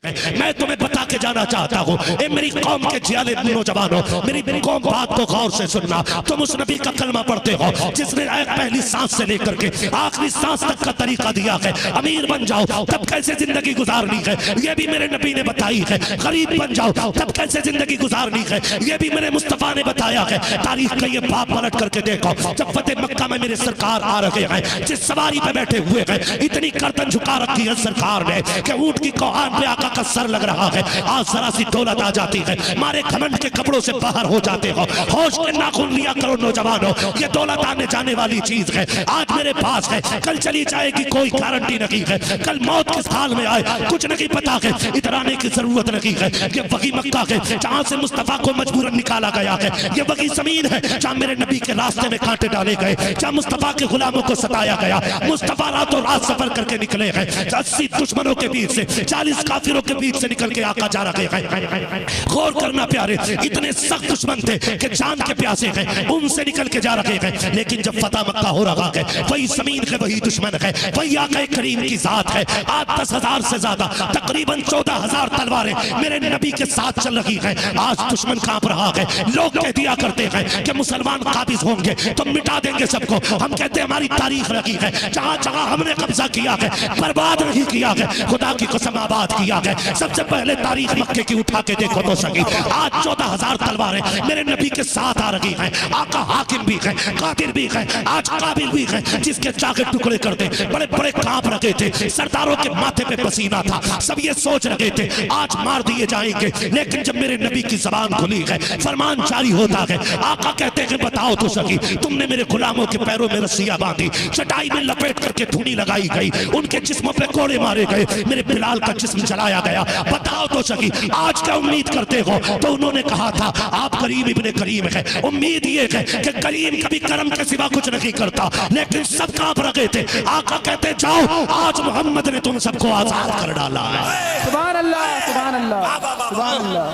मैं तुम्हें बता के जाना चाहता हूँ, मेरी कौम के जियाले नौजवानों, मेरी कौम बात को गौर से सुनना। तुम उस नबी का कलमा पढ़ते हो जिसने पहली सांस से लेकर के आखिरी सांस तक का तरीका दिया है। अमीर बन जाओ तब कैसे जिंदगी गुजारनी है, ये भी मेरे नबी ने बताई है। गरीब बन जाओ तब कैसे जिंदगी गुजारनी है, ये भी मेरे मुस्तफा ने बताया है। तारीख का ये बाप पलट करके देखो, जब फतेह मक्का में मेरे सरकार आ रहे हैं, जिस सवारी पे बैठे हुए हैं, इतनी गर्दन झुका रखी है सरकार ने कि ऊंट की कोहान पे आका का सर लग रहा है। आज जरा सी दौलत आ जाती है, मारे घमंड के कपड़ों से बाहर हो जाते हो। होश के नाखून लिया करो नौजवानों, ये दौलत आने जाने वाली चीज है। आज मेरे पास है, कल चली जाएगी, कोई गारंटी नहीं है। कल मौत किस हाल में आए कुछ नहीं पता है, इधर आने की जरूरत नहीं है। ये वही मक्का है जहां से मुस्तफा को मजबूरन निकाला गया है। ये वही जमीन है जहां मेरे नबी के रास्ते में कांटे डाले गए, जहां मुस्तफा के गुलामों को सताया गया। मुस्तफा रातों रात सफर करके निकले हैं, 80 दुश्मनों के बीच से, 40 काफिरों के बीच से निकल के आका जा रहे हैं। गौर करना प्यारे, इतने सख्त दुश्मन थे कि जान के प्यासे हैं, उनसे निकल के जा रहे हैं। लेकिन जब फतह मक्का हो रहा है, वही जमीन है, वही दुश्मन है, वही आका करीम की जात है। आज 10,000 से ज्यादा, तकरीबन 14,000 तलवारें मेरे नबी के साथ चल रही हैं। आज दुश्मन कांप रहा है। लोग कह दिया करते हैं कि मुसलमान काबिज होंगे तो मिटा देंगे सबको। हम कहते हैं हमारी तारीख रखी है, जहां जहां हमने कब्जा किया है बर्बाद नहीं किया है, खुदा की कसम आबाद किया है। सबसे पहले तारीख मक्के की उठा के देखो तो सही। आज 14,000 तलवारें मेरे नबी के साथ आ रही हैं। आका हाकिम भी है, कादिर भी है, आज काबिल भी है, जिसके चाके टुकड़े करते बड़े बड़े कांप रखे थे, सरदारों के माथे पे पसीना था। सब ये सोच रहे थे आज मार दिए जाएंगे, लेकिन जब मेरे नबी की जबान खुली है, फरमान जारी होता है। आका कहते हैं बताओ तो सही, तुमने मेरे गुलामों के पैरों में रस्सियां बांधी, चटाई में लपेट करके धूनी लगाई गई, उनके जिस्मों पे कोड़े मारे गए, मेरे बिलाल का जिस्म जलाया गया। बताओ तो सही आज क्या उम्मीद करते हो? तो उन्होंने कहा था आप करीम इब्ने करीम है। उम्मीद ये है कि करीम कभी करम के सिवा कुछ नहीं करता, लेकिन सब कांप रहे थे। आका कहते जाओ आज मोहम्मद ने तुम सबको आजाद कर डाला है। सुभान अल्लाह, सुभान अल्लाह, सुभान अल्लाह,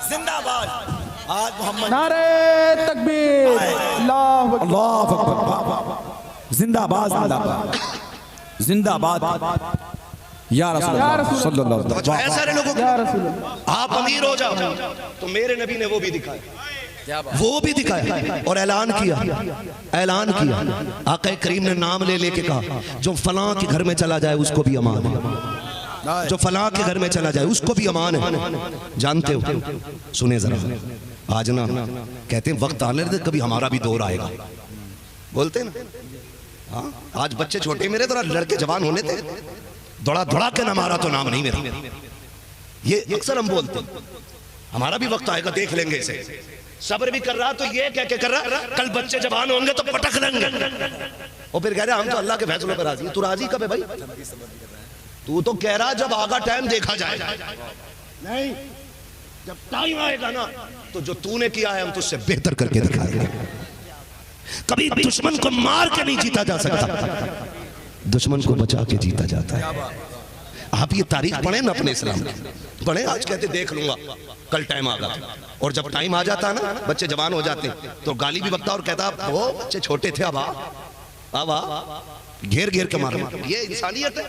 जिंदाबाद। आज मोहम्मद नारे तकबीर, अल्लाहु अकबर, अल्लाहु अकबर, जिंदाबाद जिंदाबाद जिंदाबाद या रसूल सल्लल्लाहु अलैहि वसल्लम। ऐसे सारे लोगों या रसूल अल्लाह। आप अमीर हो जाओ तो मेरे नबी ने वो भी दिखाया, वो भी दिखाया और ऐलान किया, ऐलान किया। आका करीम ने नाम ले लेके कहा जो फलां के घर में चला जाए उसको भी अमान है, जो फलां के घर में चला जाए उसको भी अमान है। जानते हो, सुने जरा, आज ना कहते हैं वक्त आने दे कभी हमारा भी दौर आएगा, बोलते हैं ना। हाँ, आज बच्चे छोटे मेरे तो लड़के जवान होने थे, दौड़ा दौड़ा के ना मारा तो नाम नहीं मेरा। ये अक्सर हम बोलते हैं हमारा भी वक्त आएगा, देख लेंगे इसे। सब्र भी कर रहा तो ये क्या क्या कर रहा, कल बच्चे जवान होंगे तो पटक लेंगे। और फिर कह रहे हम तो अल्लाह के फैसलों पर राजी। तू राजी कब है भाई? तू तो कह रहा जब आगा टाइम देखा जाएगा। नहीं, जब टाइम आएगा ना तो जो तूने किया है हम तुझसे बेहतर करके दिखाएंगे। कभी दुश्मन को मार के नहीं जीता जा सकता, दुश्मन को बचा के जीता जाता है। आप ये तारीख पढ़े ना अपने इस्लाम की, पढ़े। आज कहते देख लूंगा कल टाइम आगा, और जब टाइम आ जाता है ना बच्चे जवान हो जाते हैं तो गाली भी बकता और कहता वो बच्चे छोटे थे अब घेर घेर के मारो। ये इंसानियत है।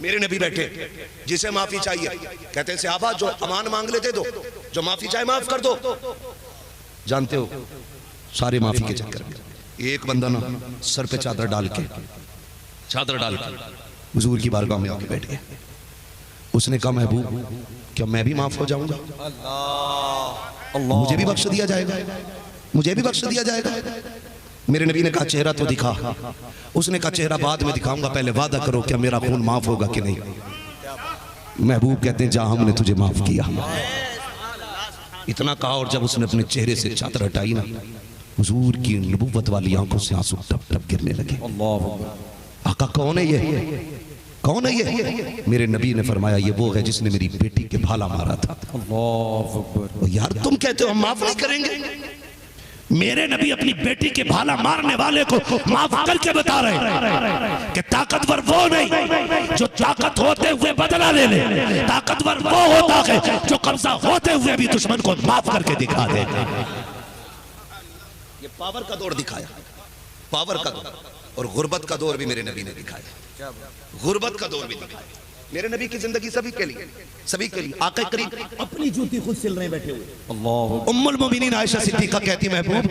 मेरे नबी बैठे, जिसे माफी चाहिए कहते से आबा जो अमान मांग लेते दो, जो माफी चाहे माफ कर दो। जानते हो सारे माफी के चक्कर में एक बंदा ना सर पे चादर डाल के हुजूर की बारगाह में आके बैठ गया। उसने कहा महबूब क्या मैं भी माफ हो जाऊंगा? मुझे भी बख्श दिया जाएगा, मुझे भी बख्श दिया जाएगा। मेरे नबी ने कहा चेहरा तो दिखा। उसने कहा चेहरा बाद में दिखाऊंगा, पहले वादा करो क्या मेरा खून माफ होगा कि नहीं। महबूब कहते हैं जा हमने तुझे माफ किया। इतना कहा और जब उसने अपने चेहरे से चादर हटाई ना, हुजूर की नबुव्वत वाली आंखों से आंसू टप टप गिरने लगे। आका कौन है ये, कौन है ये? मेरे नबी ने फरमाया ये वो है जिसने मेरी बेटी के भाला मारा था। यार तुम कहते हो हम माफ नहीं करेंगे, मेरे नबी अपनी बेटी के भाला मारने वाले को माफ करके बता रहे कि ताकतवर वो नहीं जो ताकत होते हुए बदला ले ले, ताकतवर वो होता है जो कब्जा होते हुए भी दुश्मन को माफ करके दिखा दे। ये पावर का दौर दिखाया, पावर का दौर, और गुर्बत का दौर भी मेरे नबी ने दिखाया, गुर्बत का दौर भी दिखाया। मेरे नबी की जिंदगी सभी के लिए, सभी के लिए। आका करीम अपनी जूती खुद सिल रहे बैठे हुए। अल्लाह। उम्मुल मोमिनीन आयशा सिद्दीका कहती महबूब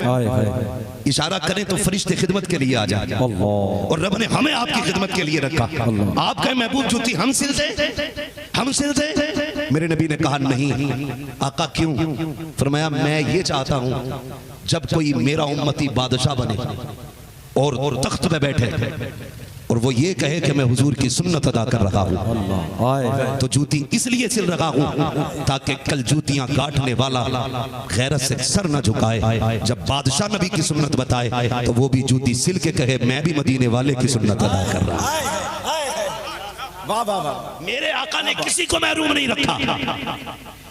इशारा करें तो फरिश्ते खिदमत के लिए आ जाए। और रब ने हमें आपकी खिदमत के लिए रखा। आप कहे महबूब जूती हम सिल दे, हम सिल दे। मेरे नबी ने कहा नहीं। आका क्यों? फरमाया मैं ये चाहता हूं जब कोई मेरा उम्मती बादशाह बने और तख्त पे बैठे और वो ये कहे कि मैं हुजूर की सुन्नत अदा कर रहा हूँ, तो जूती इसलिए सिल रहा हूँ ताकि कल जूतियां काटने वाला गैरत से सर न झुकाए। जब बादशाह नबी की सुन्नत बताए तो वो भी जूती सिल के कहे मैं भी मदीने वाले की सुन्नत अदा कर रहा हूँ। वाह वाह वाह। मेरे आका ने किसी को महरूम नहीं रखा,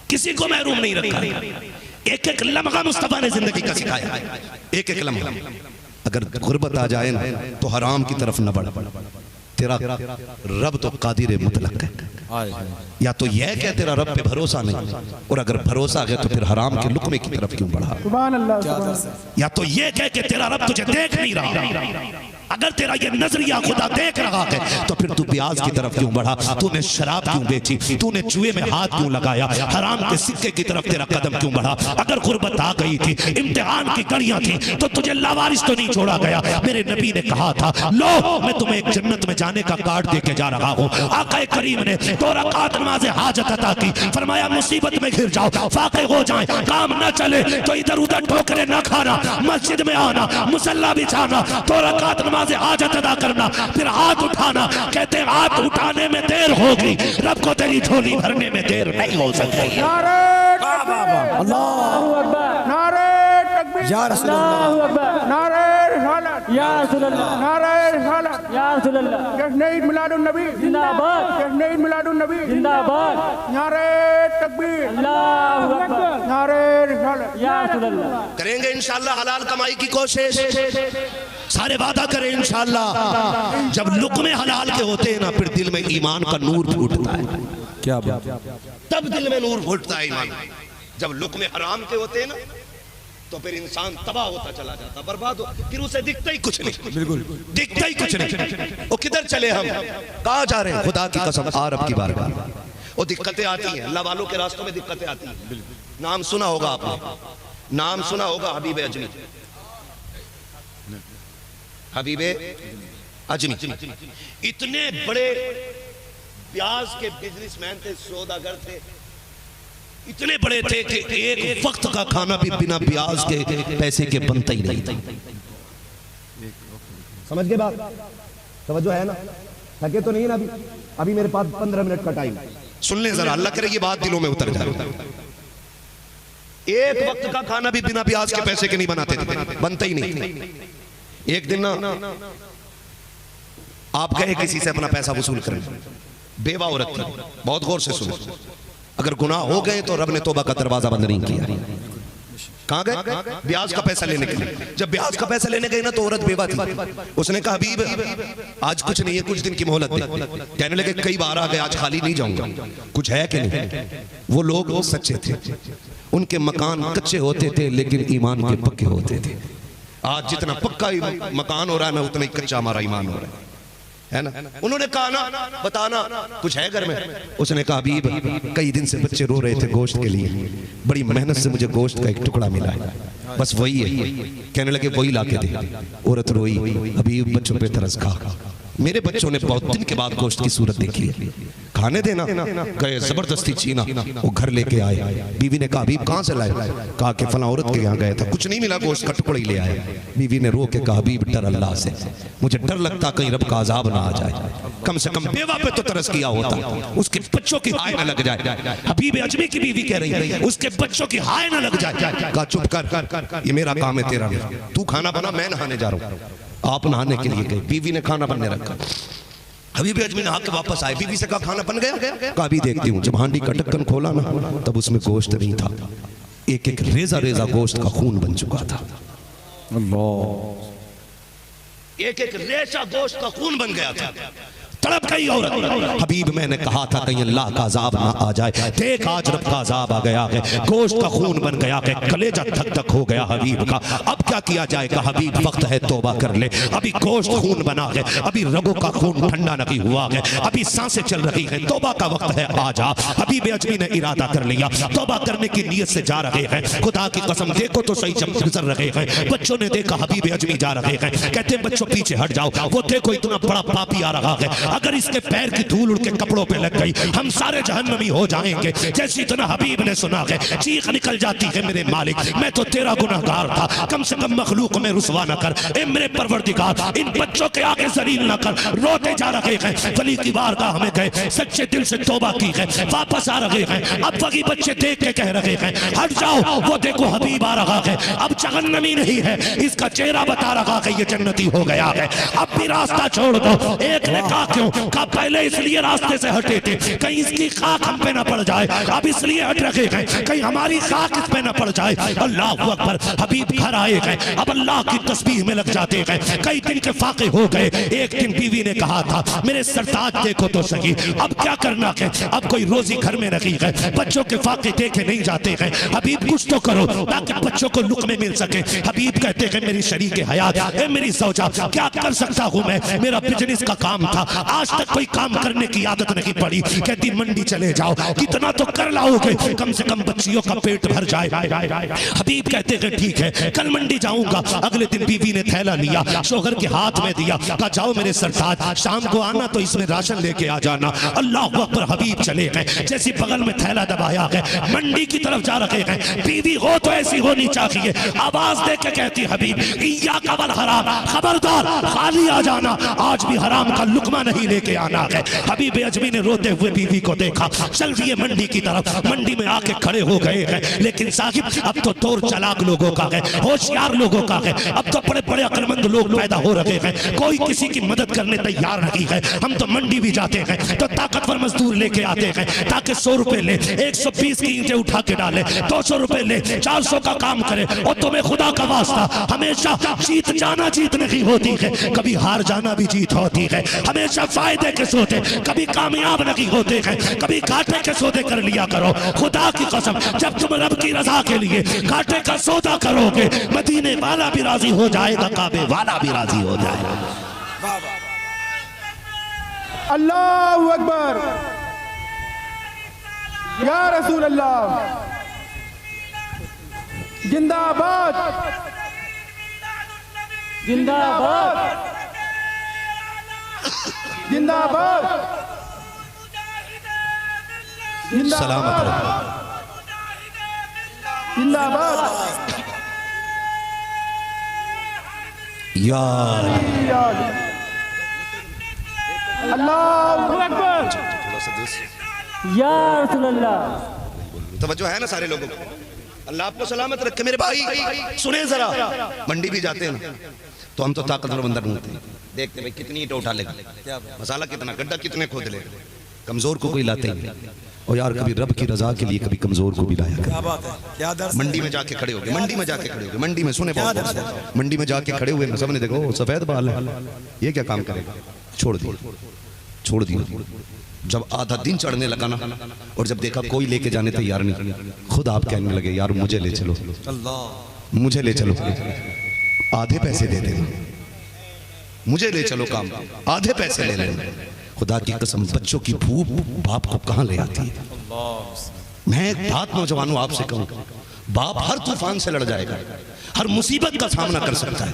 किसी को महरूम नहीं रखा। एक एक लम्हा मुस्तफा ने जिंदगी का सिखाया, एक एक लम्हा। अगर गुर्बत आ जाए ना तो हराम की तरफ न बढ़। तेरा रब तो कादिर मुतलक है। या तो यह कह तेरा रब पे भरोसा नहीं, और अगर भरोसा है तो फिर हराम के लुकमे की तरफ क्यों बढ़ा। सुभान अल्लाह। या तो यह कह के तेरा रब तुझे देख नहीं रहा, अगर तेरा ये नजरिया खुदा देख रहा है तो फिर तू ब्याज की तरफ क्यों बढ़ा। तूने शराब क्यों बेची, तूने जुए में हाथ क्यों लगाया, हराम के सिक्के की तरफ तेरा कदम क्यों बढ़ा। अगर गुर्बत आ गई थी, इम्तिहान की घड़ियां थी, तो तुझे लावारिस तो नहीं छोड़ा गया। मेरे नबी ने कहा था लो मैं तुम्हें एक जन्नत में जाने का कार्ड दे के जा रहा हूँ। आका करीम ने 2 रकात नमाज़े हाजत अता की। फरमाया मुसीबत में घिर जाओ, फाके हो जाए, काम न चले तो इधर उधर ठोकरे न खाना, मस्जिद में आना, मुसल्ला बिछाना, 2 रकात नमाज़े हाजत अदा करना, फिर हाथ उठाना। कहते हाथ उठाने में देर होगी, रब को तेरी झोली भरने में देर नहीं हो सकती। या रसूल अल्लाह। नारे रिसालत या रसूल अल्लाह। नारे रिसालत या रसूल अल्लाह। जश्न ईद मिलादुन नबी जिंदाबाद। जश्न ईद मिलादुन नबी जिंदाबाद। नारे तकबीर अल्लाहू अकबर। नारे रिसालत या रसूल अल्लाह। करेंगे इंशाअल्लाह हलाल कमाई की कोशिश, सारे वादा करें इंशाअल्लाह। जब लुक़मे हलाल के होते हैं ना फिर दिल में ईमान का नूर फूटता है। क्या बात। तब दिल में नूर फूटता है ईमान। जब लुक़मे हराम के होते हैं ना तो फिर इंसान तबाह होता चला जाता, बर्बाद हो, फिर उसे दिखता ही कुछ नहीं। बिल्कुल दिखता ही कुछ नहीं। वो किधर चले हम, कहाँ जा रहे हैं। खुदा की कसम आरब की बारगाह। वो दिक्कतें आती हैं, अल्लाह वालों के रास्तों में दिक्कतें आती हैं। नाम सुना होगा आपने, नाम सुना होगा हबीब अजमी। हबीब अजमी इतने बड़े ब्याज के बिजनेसमैन थे, सौदागर थे, इतने बड़े थे कि एक वक्त का खाना भी बिना ब्याज के पैसे के बनता ही नहीं था। समझ गए बात, समझो है ना, थके तो नहीं ना। अभी मेरे पास 15 मिनट का टाइम, सुन ले जरा, अल्लाह करे ये बात दिलों में उतर जाए। एक वक्त का खाना भी बिना ब्याज के पैसे के नहीं बनाते थे, बनता ही नहीं। एक दिन ना आप गए किसी से अपना पैसा वसूल करें, बेवा औरत थी, बहुत गौर से सुनो। अगर गुनाह हो गए तो रब ने तौबा का दरवाजा बंद नहीं किया। कहां गए? ब्याज का पैसा लेने के लिए। जब ब्याज का पैसा लेने गए ना तो औरत बेवा थी। उसने कहा हबीब आज कुछ नहीं है, कुछ दिन की मोहलत दे। कहने लगे कई बार आ गए, आज खाली नहीं जाऊंगा, कुछ है कि नहीं। वो लोग सच्चे थे, उनके मकान कच्चे होते थे लेकिन ईमान के पक्के होते थे। आज जितना पक्का मकान हो रहा है ना उतना ही कच्चा हमारा ईमान हो रहा है ना। उन्होंने कहा ना बताना कुछ है घर में। उसने कहा हबीब कई दिन से बच्चे रो रहे थे गोश्त के लिए, बड़ी मेहनत से मुझे गोश्त का एक टुकड़ा मिला है, बस वही है। कहने लगे वही लाके दे। औरत रोई, हबीब बच्चों पे तरस खा, मेरे बच्चों ने बहुत दिन के बाद गोश्त की सूरत देखी है, खाने देना। गए जबरदस्ती छीना, वो घर लेके आए। बीवी ने कहा हबीब कहाँ से लाए? कहा कि फला औरत के यहाँ गया था, कुछ नहीं मिला, गोश्त का टुकड़ा ही ले आया। बीवी ने रो के कहा हबीब डर अल्लाह से, मुझे डर लगता कहीं रब का अजाब ना आ जाए, कम से कम बेवा पे तो तरस किया होता, उसके बच्चों की हाय ना लग जाए। हबीब अजमी की बीवी कह रही है उसके बच्चों की हाय ना लग जाए। कहा चुप कर, ये मेरा काम है, तेरा नहीं। तू खाना बना, मैं नहाने जा रहा हूँ। आप नहाने के लिए गए, बीवी ने खाना बनने रखा। हबीब अजमी नहा के वापस आए, बीवी से कहा खाना बन गया? कहा अभी देखती हूँ। जब हांडी का ढक्कन खोला ना तब उसमें गोश्त नहीं था, एक एक रेजा रेजा गोश्त का खून बन चुका था। अल्लाह, एक एक रेजा गोश्त का खून बन गया था। तड़प गई औरत। हबीब मैंने कहा था कहीं अल्लाह का अजाब ना आ जाए, देख आज रब का अजाब आ गया है, गोश्त का खून बन गया है, कलेजा धक धक हो गया हबीब का। अब क्या किया जाएगा हबीब, वक्त है तौबा कर ले। अभी गोश्त खून बना है, अभी रगों का खून ठंडा नहीं हुआ है, अभी सांसें चल रही हैं, तौबा का वक्त है, आ जा। हबीब अजमी ने इरादा कर लिया, तौबा करने की नीयत से जा रहे हैं। खुदा की कसम देखो तो सही जब गुजर रहे हैं, बच्चों ने देखा हबीब अजमी जा रहे हैं, कहते हैं बच्चों पीछे हट जाओ, वो देखो इतना बड़ा पापी आ रहा है, अगर इसके पैर की धूल उनके कपड़ों पे लग गई हम सारे जहन्नमी हो जाएंगे। जैसे इतना हबीब ने सुना है चीख निकल जाती है, मेरे मालिक मैं तो तेरा गुनहगार था, कम से कम मखलूक में रुसवा न कर, ए मेरे परवरदिगार इन बच्चों के आगे जलील न कर। रोते जा रहे हैं, वली की बारगाह में गए, सच्चे दिल से तौबा की है, वापस आ रहे हैं। अब वही बच्चे देख के कह रहे हैं हट जाओ, वो देखो हबीब आ रहा है, अब जहन्नमी नहीं है, इसका चेहरा बता रहा है ये जन्नती हो गया है, अब भी रास्ता छोड़ दो। एक ने कहा क्यों, कहा पहले इसलिए रास्ते से हटे थे कहीं इसकी खाक हम पे न पड़ जाए, अब इसलिए हट रखे हैं कहीं हमारी खाक इस पे न पड़ जाए। अल्लाह अकबर। हबीब घर आए हैं, अब अल्लाह की तस्बीह में लग जाते हैं, कई दिन के फाके हो गए। एक दिन बीवी ने कहा था मेरे सरताज देखो तो सही, अब क्या करना है, अब कोई रोजी घर में नहीं है, बच्चों के फाके देखे नहीं जाते हैं, हबीब कुछ तो करो ताकि बच्चों को लुक़मे मिल सके। हबीब कहते हैं मेरी शरीक हयात है, मेरी सौजा, क्या कर सकता हूँ मैं, मेरा बिजनेस का काम था, आज तक कोई काम करने की आदत नहीं पड़ी। कहती मंडी चले जाओ, कितना तो कर लाओगे, कम से कम बच्चियों का पेट भर जाए। हबीब कहते हैं ठीक है कल मंडी जाऊंगा। अगले दिन बीवी ने थैला लिया, शोहर के हाथ में दिया, कहा जाओ मेरे सरताज शाम को आना तो इसमें राशन लेके आ जाना। अल्लाह अकबर। हबीब चले गए, जैसे बगल में थैला दबाया है, मंडी की तरफ जा रहे हैं। बीवी हो तो ऐसी होनी चाहिए, आवाज दे के कहती हबीब इया कबल हराम, खबरदार खाली आ जाना, आज भी हराम का लुकमा नहीं लेके आना है। हबीब अजमी ने रोते हुए बीवी को देखा, चल दिए मंडी की तरफ। मंडी में आके खड़े हो गए हैं, लेकिन साहिब अब तो दौर चालाक लोगों का है, होशियार लोगों का है, अब तो बड़े बड़े अक्लमंद लोग पैदा हो रहे हैं, कोई किसी की मदद करने तैयार नहीं है। हम तो मंडी भी जाते हैं तो ताकतवर मजदूर लेके आते हैं ताकि 100 रुपए ले, 120 की ईंटें उठा के डाले, 200 रुपए ले, 400 का काम करे। और तुम्हें खुदा का वास्ता हमेशा जीत जाना जीत नहीं होती है, कभी हार जाना भी जीत होती है। हमेशा फायदे के सौदे कभी कामयाब नहीं होते हैं, कभी घाटे के सौदे कर लिया करो। खुदा की कसम जब तुम रब की रजा के लिए घाटे का सौदा करोगे, मदीने वाला भी राजी हो जाएगा, काबे वाला भी राजी हो जाएगा। अल्लाहु अकबर। या रसूल अल्लाह जिंदाबाद जिंदाबाद जिंदाबाद सलामत रहो। जिंदाबाद। यार अल्लाहु अकबर। या रसूल अल्लाह। तवज्जो है ना सारे लोगों को। अल्लाह आपको सलामत रखे मेरे भाई। सुने जरा, मंडी भी जाते हैं ना तो हम तो ताकतवर बंदा ढूंढते हैं, देखते भाई कितनी ईंट उठा लेगा, मसाला कितना, गड्ढा कितने खोद लेगा, कमजोर को कोई लाते ही नहीं। और यार कभी रब की रजा के लिए कभी कमजोर को भी लाया कर। क्या बात है, क्या दर्द। मंडी में जाके खड़े हो गए, मंडी में जाके खड़े हो गए, मंडी में सुने बहुत, मंडी में जाके खड़े हुए, सबने देखो सफेद बाल है, ये क्या काम करेगा, छोड़ दिया, छोड़ दिया। जब आधा दिन चढ़ने लगा ना, और जब देखा कोई लेके जाने तैयार नहीं, खुद आप कहने लगे यार मुझे ले चलो, अल्लाह मुझे ले चलो, आधे पैसे दे दे, मुझे ले चलो काम, आधे पैसे ले लेना। खुदा की कसम बच्चों की भूख बाप को कहां ले आती है। मैं एक बात नौजवानों आपसे कहूं, बाप हर तूफान से लड़ जाएगा, हर मुसीबत का सामना कर सकता है,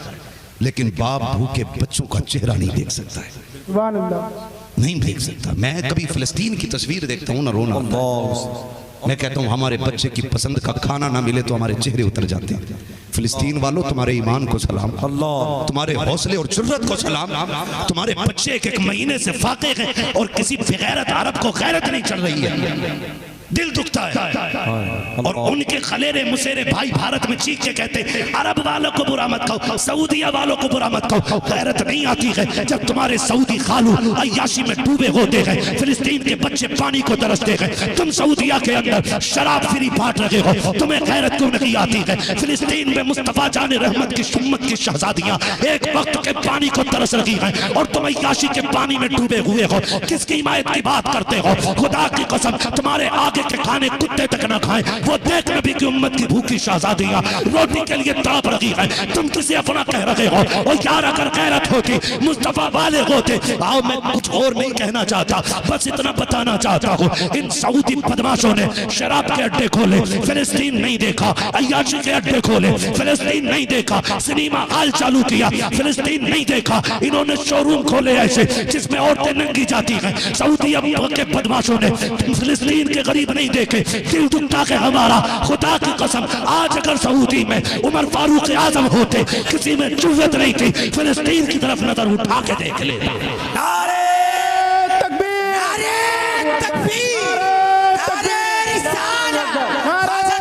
लेकिन बाप भूखे बच्चों का चेहरा नहीं देख सकता है, सुभान अल्लाह, नहीं देख सकता। मैं कभी फिलिस्तीन की तस्वीर देखता हूँ ना, रोना, मैं कहता हूँ हमारे बच्चे की पसंद का खाना ना मिले तो हमारे चेहरे उतर जाते हैं। फिलिस्तीन वालों तुम्हारे ईमान को सलाम, तुम्हारे हौसले और जुर्रत को सलाम, तुम्हारे बच्चे एक एक महीने से फाके हैं और किसी बेगैरत अरब को गैरत नहीं चल रही है। दिल दुखता है। और उनके खलेरे मुसेरे भाई भारत में चीख के कहते अरब वालों को बुरा मत कहो, सऊदिया वालों को बुरा मत कहो। गैरत नहीं आती है जब तुम्हारे सऊदी खालू अय्याशी में डूबे होते हैं, फिलिस्तीन के बच्चे पानी को तरसते हैं, तुम सऊदिया के अंदर शराब फ्री बांट रहे हो, तुम्हें गैरत क्यों नहीं आती है? फिलिस्तीन में मुस्तफा जाने रहमत की उम्मत की शहजादियां एक वक्त के पानी को तरस रही हैं और तुम अय्याशी के पानी में डूबे हुए हो। किसकी हिमायत की बात करते हो? खुदा की कसम तुम्हारे आगे के खाने कुत्ते तक न खाएं, वो देख नबी की उम्मत की भूखी शहजादियां रोटी के लिए तड़प रही है, तुम किसे अपना कह रहे हो? और यार अगर गैरत होती मुस्तफा वाले होते। आओ मैं कुछ और नहीं कहना चाहता, बस इतना बताना चाहता हूँ, इन सऊदी बदमाशों ने शराब के अड्डे खोले, फिलिस्तीन नहीं देखा, अय्याशी के अड्डे खोले, फिलिस्तीन नहीं देखा, सिनेमा हॉल चालू किया, फिलिस्तीन नहीं देखा, इन्होंने शोरूम खोले ऐसे जिसमें औरतें नंगी जाती हैं। सऊदी अरब के बदमाशों ने फिलिस्तीन के गरीब नहीं देखे, दिल दुखता है हमारा। खुदा की कसम आज अगर सऊदी में उमर फारूक आजम होते, किसी में जुर्रत नहीं थी फिलिस्तीन की तरफ नजर उठा के देख लेता। नारे तकबीर, नारे तकबीर, नारे रिसालत, गाज़ा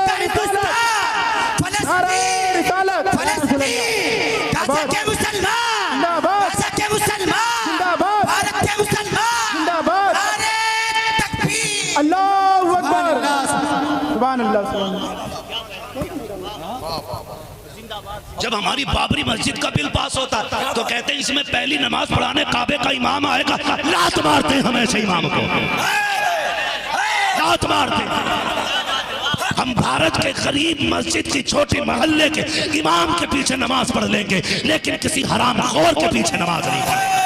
के मुसलमान, गाज़ा के मुसलमान, भारत के मुसलमान, नारे तकबीर, अल्लाहु अकबर, सुभान अल्लाह। जब हमारी बाबरी मस्जिद का बिल पास होता तो कहते हैं इसमें पहली नमाज पढ़ाने काबे का इमाम आएगा, लात मारते हैं हम ऐसे इमाम को, लात मारते हैं। हम भारत के गरीब मस्जिद की छोटी मोहल्ले के इमाम के पीछे नमाज पढ़ लेंगे, लेकिन किसी हराम खोर के पीछे नमाज नहीं पढ़ेंगे।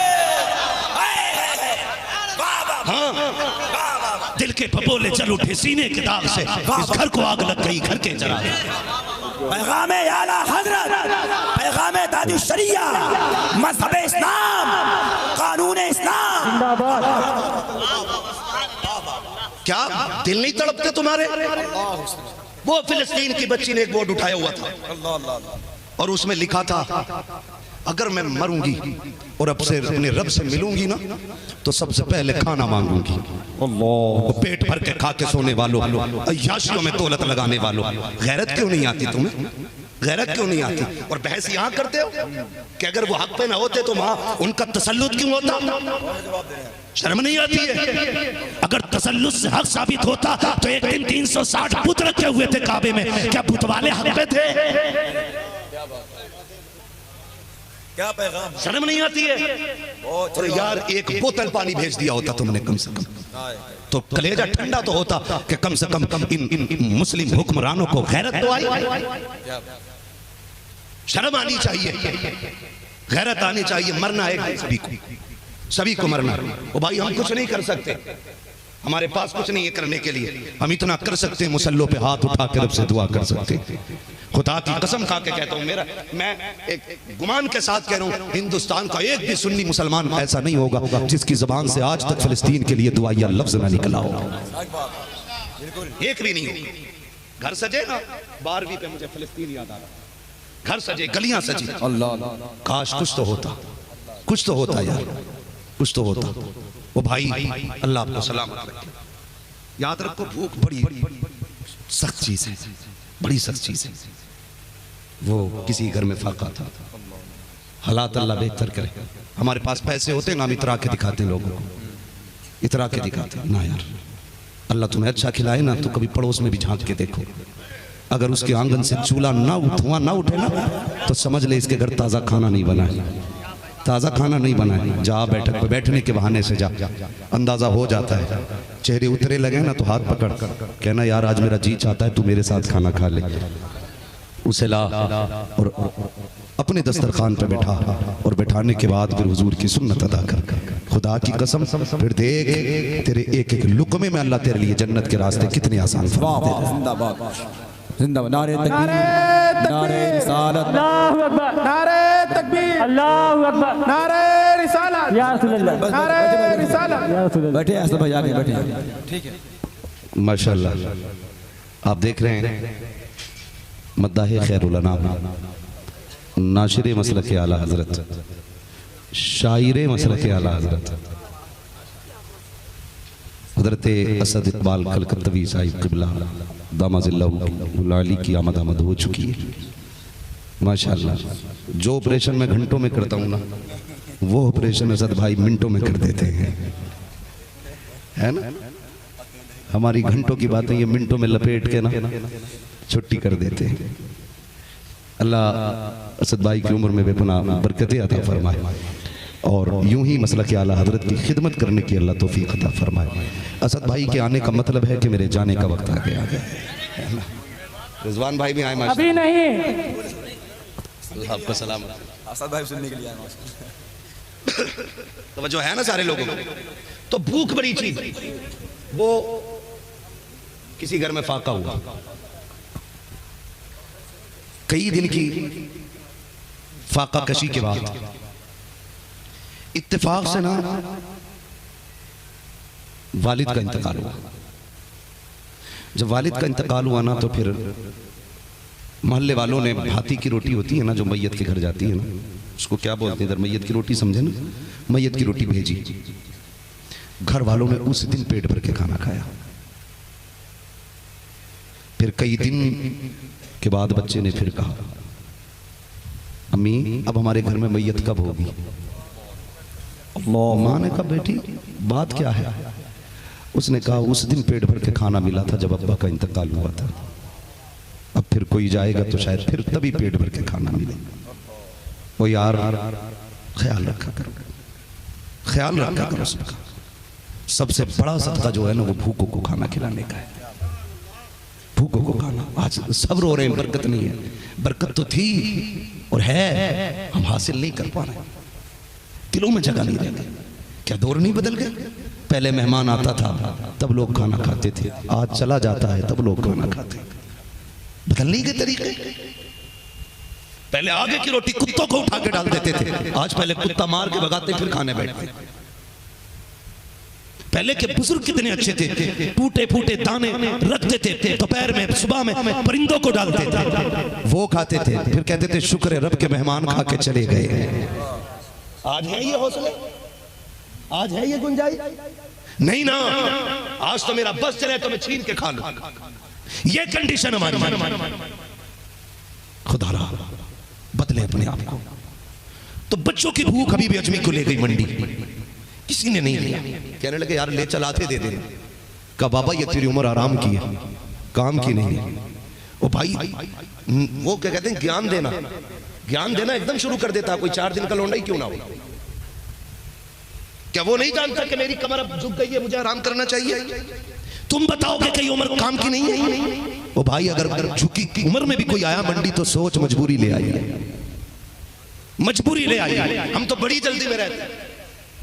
हाँ, दिल के फपोले जल उठे सीने के दाग से, इस घर को आग लग गई, घर के जरा पैगाम आला हजरत, पैगाम दादी शरिया, मज़हब इस्लाम, कानून इस्लाम। क्या दिल नहीं तड़पते तुम्हारे? वो फिलिस्तीन की बच्ची ने एक बोर्ड उठाया हुआ था और उसमें लिखा था अगर मैं मरूंगी और अब से अपने रब से मिलूंगी ना तो सबसे पहले खाना मांगूंगी। अल्लाह, पेट भर के खा के सोने वालों, अय्याशियों में दौलत लगाने वालों, गैरत क्यों नहीं आती तुम्हें? गैरत क्यों नहीं आती? और बहस यहाँ करते हो कि अगर वो हक पे ना होते तो वहां उनका तसल्लुत क्यों होता? शर्म नहीं आती है? अगर तसल्लुत से हक साबित होता तो एक दिन 360 बुत रखे हुए थे काबे में, क्या बुत वाले हक पे थे? क्या पैगाम? शर्म नहीं आती है? और यार एक बोतल पानी भेज दिया होता तुमने कम से कम, तो कलेजा ठंडा तो होता कि कम से कम इन मुस्लिम हुक्मरानों को गैरत तो आई। शर्म आनी चाहिए, गैरत आनी चाहिए। मरना है सभी को मरना। ओ भाई हम कुछ नहीं कर सकते, हमारे पास कुछ नहीं है करने के लिए, हम इतना कर सकते हैं मुसल्लों पे हाथ उठा कर रब से दुआ कर सकते हैं। खुदा की कसम खा के कहता हूँ, मैं एक गुमान के साथ कह रहा हूँ, हिंदुस्तान का एक भी सुन्नी मुसलमान ऐसा नहीं होगा जिसकी जबान से आज तक फिलिस्तीन के लिए दुआया लफ्ज ना निकला हो, एक भी नहीं होगा। घर सजे ना 12वीं पे मुझे फिलिस्तीन याद आ रहा, घर सजे, गलियां सजी, अल्लाह काश कुछ तो होता, कुछ तो होता यार, कुछ तो होता। वो भाई अल्लाह आपको सलामत रखे। याद रखो भूख बड़ी सख्त चीज है, बड़ी सख्त चीज है। वो किसी घर में फाका था, हालात अल्लाह बेहतर करे। हमारे पास पैसे होते ना हम इतरा के दिखाते लोगों को, इतरा के दिखाते ना यार। अल्लाह तुम्हें अच्छा खिलाए ना तो कभी पड़ोस में भी झांक के देखो, अगर उसके आंगन से चूल्हा ना धुआं ना उठे ना तो समझ ले इसके घर ताज़ा खाना नहीं बना है, ताज़ा खाना नहीं बना है। जा बैठक पे बैठने के बहाने से जा, अंदाज़ा हो जाता है। चेहरे उतरे लगे ना तो हाथ पकड़ कर कहना यार आज मेरा जी चाहता है तू मेरे साथ खाना खा ले। उसे ला और अपने दस्तरखान पे बैठा और बैठाने के बाद फिर हुजूर की सुन्नत अदा कर। खुदा की कसम फिर देख तेरे एक एक लुक़मे में अल्लाह तेरे लिए जन्नत के रास्ते कितने आसान फरमा दे। जिंदाबाद, नारे तकबीर, नारे रिसालत, अल्लाहु अकबर, नारे तकबीर, अल्लाहु अकबर, नारे रिसालत, या रसूल अल्लाह, नारे रिसालत, या रसूल अल्लाह। बैठे ऐसे भाई आगे बैठे, ठीक है। माशाअल्लाह आप देख रहे हैं मद्दाह खैरुल अनाम, नाशिर मसलक आला हजरत, शायर मसलक आला हजरत हज़रत असद इकबाल कलकत्तवी साहिब क़िबला दामाज़िल्लाहुल की आमद हो चुकी है माशाअल्लाह। जो ऑपरेशन मैं घंटों में करता हूँ ना, वो ऑपरेशन असद भाई मिनटों में कर देते हैं, है ना। हमारी घंटों की बातें ये मिनटों में लपेट के ना छुट्टी कर देते हैं। अल्लाह असद भाई की उम्र में बेपनाह बरकतें अता फरमाए और यूं ही मसला के आला हजरत की खिदमत करने की अल्लाह तौफीक अता फरमाए। असद भाई के आने का मतलब है कि मेरे जाने का वक्त आ गया है। रिजवान भाई भी आए माशाअल्लाह। अभी नहीं, अल्लाह आपका सलाम। असद भाई सुनने के लिए आए। तो जो है ना सारे लोगों को, तो भूख बड़ी चीज, वो किसी घर में फाका हुआ, कई दिन की फाका कशी के बाद इत्तेफाक से ना वालिद का इंतकाल हुआ। जब वालिद का इंतकाल हुआ ना, तो फिर मोहल्ले वालों ने भाती की रोटी होती है ना जो मैयत के घर जाती है ना, उसको क्या बोलते हैं इधर, मैयत की रोटी समझे ना, मैयत की रोटी भेजी। घर वालों ने उस दिन पेट भर के खाना खाया। फिर कई दिन के बाद बच्चे ने फिर कहा, अम्मी अब हमारे घर में मैयत कब होगी। माँ ने कहा, बेटी बात क्या है। उसने कहा, उस दिन पेट भर के खाना मिला था जब अब्बा का इंतकाल हुआ था, अब फिर कोई जाएगा तो शायद फिर तभी पेट भर के खाना मिले। वो यार ख्याल रखा करो, ख्याल रखा करो सबका। सबसे बड़ा सदका जो है ना, वो भूखों को खाना खिलाने का है। भूखों को खाना, आज सब रो रहे हैं, बरकत नहीं है। बरकत तो थी और है, हम हासिल नहीं कर पा रहे, दिलों में जगह नहीं रह गई। क्या दौर नहीं बदल गए। पहले मेहमान आता था तब लोग खाना खाते थे, आज चला जाता है तब लोग खाना खाते हैं। बदलने के तरीके, पहले आगे की रोटी कुत्तों को उठा के डाल देते थे, आज पहले कुत्ता मार के भगाते फिर खाने बैठते। पहले के बुजुर्ग कितने अच्छे थे, टूटे फूटे दाने रख देते थे, दोपहर में सुबह में परिंदों को डालते थे, वो खाते थे, फिर कहते थे शुक्र है रब के मेहमान खा के चले गए। आज है ये हौसले, आज है ये गुंजाइश नहीं ना। आज तो मेरा बस चले तो मैं छीन के खा लूं, ये कंडीशन हमारी। खुदा रहा बदले अपने आप को। तो बच्चों की भूख अभी भी अजमी को ले गई मंडी, किसी ने नहीं लिया। कहने लगे यार ले चलाते दे देना। कहा बाबा ये तेरी उम्र आराम की है, काम की नहीं है। ओ भाई वो क्या कहते हैं, ज्ञान देना, ज्ञान देना एकदम शुरू कर देता। कोई 4 दिन का लौंडा ही क्यों ना हो। क्या वो नहीं जानता कि मेरी कमर अब झुक गई है, मुझे आराम करना चाहिए। तुम बताओगे कि उम्र काम की नहीं है। ओ भाई अगर झुकी उम्र में भी कोई आया मंडी तो सोच मजबूरी ले आई, मजबूरी ले आई। हम तो बड़ी जल्दी में रहते हैं।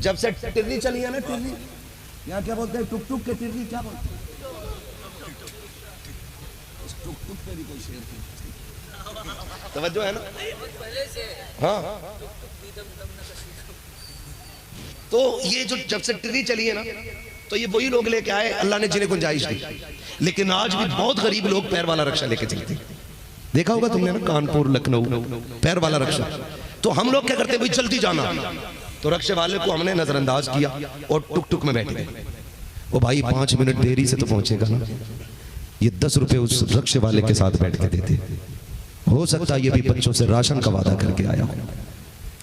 जब से टिर्री चली है ना, टिर्री यहाँ क्या बोलते हैं, टुक टुक के टिर्री क्या बोलते हैं, टुक टुक पे भी कोई शेर थी, तवज्जो है ना। हाँ तो ये जो जब से टिर्री चली है ना, तो ये वही लोग लेके आए अल्लाह ने जिन्हें गुंजाइश दी। लेकिन आज भी बहुत गरीब लोग पैर वाला रक्षा लेके चलते, देखा होगा तुमने ना, कानपुर लखनऊ पैर वाला रक्षा। तो हम लोग क्या करते, भाई जल्दी जाना, तो रक्षे वाले को हमने नजरअंदाज किया और टुक टुक में बैठ गए। वो भाई 5 मिनट देरी से तो पहुंचेगा ना, ये 10 रुपए उस रक्षे वाले के साथ बैठ के देते। हो सकता है ये भी बच्चों से राशन का वादा करके आया हो।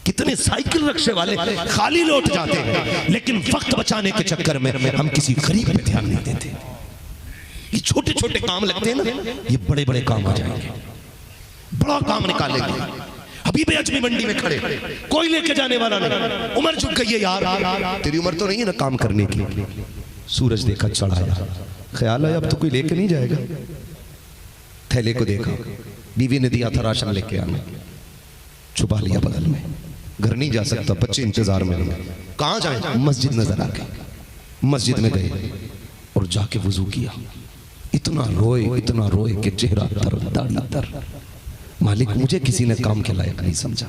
कितने साइकिल रक्षे वाले खाली लौट जाते हैं, लेकिन वक्त बचाने के चक्कर में हम किसी गरीब पे ध्यान नहीं देते। ये छोटे छोटे काम लगते हैं ना, ये बड़े बड़े काम आ जाएंगे, बड़ा काम निकालेंगे। अभी भी अजमी मंडी में खड़े, कोई लेके जाने वाला नहीं। उम्र झुक गई है यार, तेरी उम्र तो नहीं है ना काम करने की। सूरज देखा चढ़ाया, ख्याल आया अब तो कोई लेके नहीं जाएगा। थैले को देखा, बीवी ने दिया था राशन लेके आने, छुपा लिया बगल में। घर नहीं जा सकता, बच्चे इंतजार में हैं। कहाँ जाए, मस्जिद नजर आ गई। मस्जिद में गए और जाके वुजू किया। इतना रोए कि चेहरा तर, दाढ़ी तर। मालिक मुझे किसी ने काम के लायक नहीं समझा,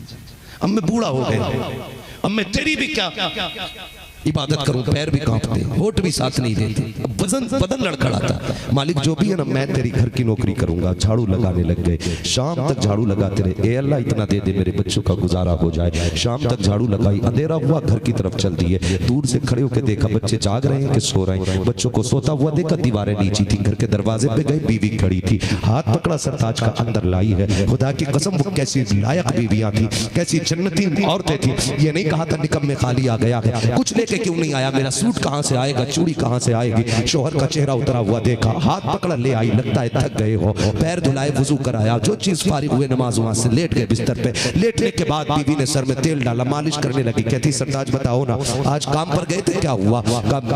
अब मैं बूढ़ा हो गया, अब मैं तेरी भी क्या इबादत करूं, पैर भी कांपते, होठ भी साथ नहीं देते। अब बदन लड़खड़ाता। मालिक जो भी है ना, मैं तेरी घर की नौकरी करूंगा। झाड़ू लगाने लग गए, शाम तक झाड़ू लगाते रहे। ए अल्लाह इतना दे दे मेरे बच्चों का गुजारा हो जाए। शाम तक झाड़ू लगाई, अंधेरा हुआ, घर की तरफ चल दिए। दूर से खड़े होकर देखा बच्चे जाग रहे हैं कि सो रहे हैं। बच्चों को सोता हुआ देखा, दीवारें नीची थी। घर के दरवाजे पे गए, बीवी खड़ी थी, हाथ पकड़ा, सरताज का अंदर लाई है। खुदा की कसम वो कैसी लायक बीवियां थी, कैसी जन्नती औरतें थी। ये नहीं कहा था निकम में खाली आ गया है, कुछ लेके क्यों नहीं आया, मेरा सूट कहां से आएगा, चूड़ी कहां से आएगी। शोहर का चेहरा उतरा हुआ देखा, हाथ पकड़ा, ले आई। लगता है थक गए हो, पैर धुलाए, वुजू कराया, जो चीज फारिग हुए नमाज वहां से लेट गए बिस्तर पे। लेटने के बाद बीवी ने सर में तेल डाला, मालिश करने लगी। कहती सरताज बताओ ना, आज काम पर गए थे, क्या हुआ?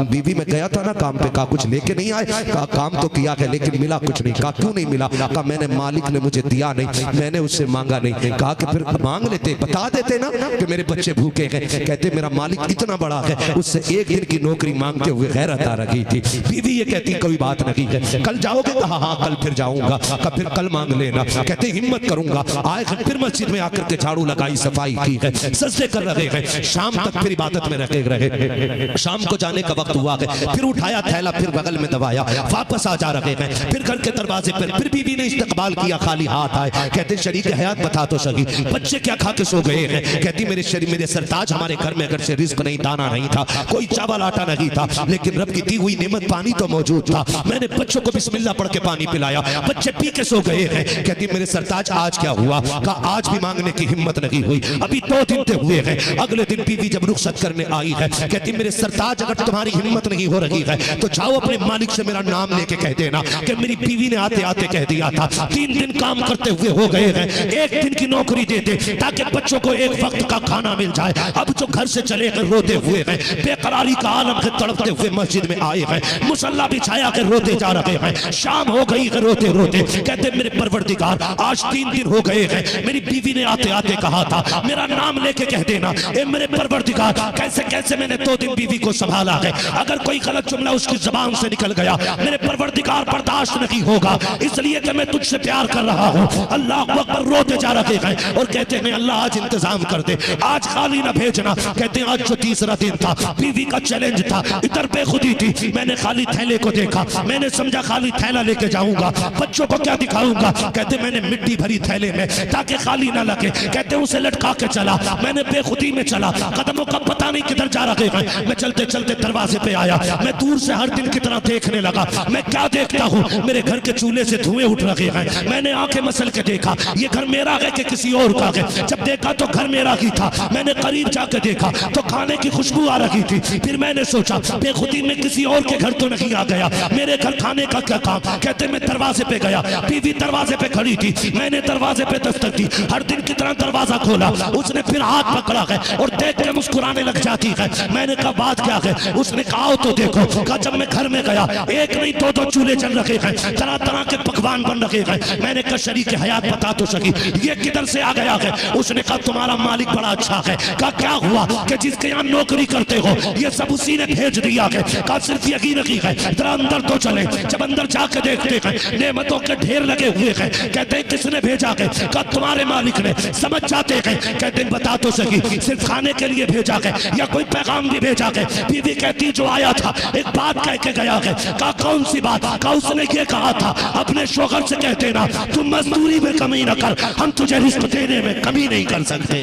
बीवी में गया था ना काम पे, कहा कुछ लेके नहीं आए? कहा काम तो किया है लेकिन मिला कुछ नहीं। कहा क्यों नहीं मिला? कहा मैंने, मालिक ने मुझे दिया नहीं, मैंने उससे मांगा नहीं। कहा कि फिर मांग लेते, बता देते ना कि मेरे बच्चे भूखे हैं। कहते मेरा मालिक इतना बड़ा है, उससे एक दिन की नौकरी मांगते हुए गैरत आ रही थी। बीवी ये कहती कोई बात नहीं है, कल जाओगे? कहा हाँ कल फिर जाऊंगा। कहा फिर कल मांग लेना। कहते हिम्मत करूंगा। आए फिर मस्जिद में आकर के झाड़ू लगाई, सफाई की है, सजदे कर रहे हैं। शाम तक फिर इबादत में रहे। शाम को जाने का वक्त हुआ है, फिर उठाया थैला, फिर बगल में दबाया, वापस आ जा रहे हैं। फिर घर के दरवाजे पर फिर बीवी ने इस्तकबाल किया, खाली हाथ आए। कहते शरीक हयात बता तो सही, बच्चे क्या खा के सो गए हैं? कहती मेरे सरताज, हमारे घर में अगर से रिस्क नहीं, दाना नहीं था, कोई चावल आटा नहीं था, लेकिन रब की दी हुई नेमत पानी तो मौजूद था। मैंने बच्चों को बिस्मिल्लाह पढ़ के पानी पिलाया, बच्चे पी के सो गए हैं। कहती मेरे सरताज आज क्या हुआ? कहा आज भी मांगने की हिम्मत नहीं हुई, अभी 2 दिन से हुए हैं। अगले दिन बीवी जब रुखसत करने आई है, कहती मेरे सरताज अगर तुम्हारी हिम्मत नहीं हो रही है तो जाओ अपने मालिक से मेरा नाम लेके कह देना कि मेरी बीवी ने आते आते कह दिया था 3 दिन काम करते हुए हो गए हैं, 1 दिन की नौकरी दे दे ताकि बच्चों को 1 वक्त का खाना मिल जाए। अब जो घर से चले गए रोते हुए हैं, बेकरारी का आलम से तड़पते हुए मस्जिद में आए हैं, मुसल्ला बिछाया के रोते जा रहे हैं। शाम हो गई है, रोते रोते कहते मेरे परवरदिगार आज 3 दिन हो गए हैं, मेरी बीवी ने आते आते कहा था मेरा नाम लेके कह देना। ए मेरे परवरदिगार, कैसे कैसे मैंने 2 दिन बीवी को संभाला है, अगर कोई गलत जुमला उसकी जबान से निकल गया मेरे परवरदिगार बर्दाश्त नहीं होगा, इसलिए कि मैं तुझसे प्यार कर रहा हूँ। अल्लाह अकबर, रोते जा रहे हैं और कहते हैं अल्लाह आज इंतजाम कर दे, आज खाली ना भेजना। कहते हैं आज जो 3रा दिन था, बीवी का चैलेंज था, इधर बेखुदी थी, मैंने खाली थैले को देखा, मैंने समझा खाली थैला लेके जाऊंगा, बच्चों को क्या दिखाऊंगा। कहते मैंने मिट्टी भरी थैले में ताकि खाली ना लगे, कहते उसे लटका के चला, मैंने बेखुदी में चला, कदमों का पता नहीं किधर जा रहे हैं। मैं चलते चलते दरवाजे पे आया, मैं दूर से हर दिन की तरह देखने लगा। मैं क्या देखता हूँ, मेरे घर के चूल्हे से धुएं उठ रहे हैं। मैंने आंखें मसल के देखा ये घर मेरा है कि किसी और का है। जब देखा तो घर मेरा ही था, मैंने करीब जाकर देखा तो खाने की खुशबू आ रही थी। फिर मैंने सोचा बेखुदी में किसी और के घर तो नहीं आ गया, मेरे घर खाने का क्या काम। कहते मैं दरवाजे पे गया, बीवी दरवाजे पे खड़ी थी, मैंने दरवाजे पे दस्तक दी, हर दिन की तरह दरवाजा खोला, उसने फिर हाथ पकड़ा है और देख के मुस्कुराने लग जाती है। मैंने कहा बात क्या है? उसने कहा तो देखो। कहा जब मैं घर में गया 1 नहीं 2 चूल्हे चल रहे हैं, तरह तरह के पकवान बन रहे हैं। मैंने कहा शरीक हयात बता तो सकी ये किधर से आ गया है? उसने कहा तुम्हारा मालिक बड़ा अच्छा है। कहा क्या हुआ? कि जिसके यहाँ नौकरी करते हो ये सब उसी ने भेज दिया है। कहा सिर्फ यही नहीं है, जरा अंदर तो चले। जब अंदर जाके देखते हैं नेमतों के ढेर लगे हुए हैं। कहते हैं किसने भेजा है? कहा तुम्हारे मालिक ने। समझ जाते हैं, कहते हैं बता तो सकी सिर्फ खाने के लिए भेजा है या कोई पैगाम भी भेजा है? बीवी कहती जो आया था एक बात कह के गया है। कहा कौन सी बात? कहा उसने ये कहा था अपने शोहर से कह देना तुम मजदूरी में कमी न कर, हम तुझे रिस्क देने में कमी नहीं कर सकते।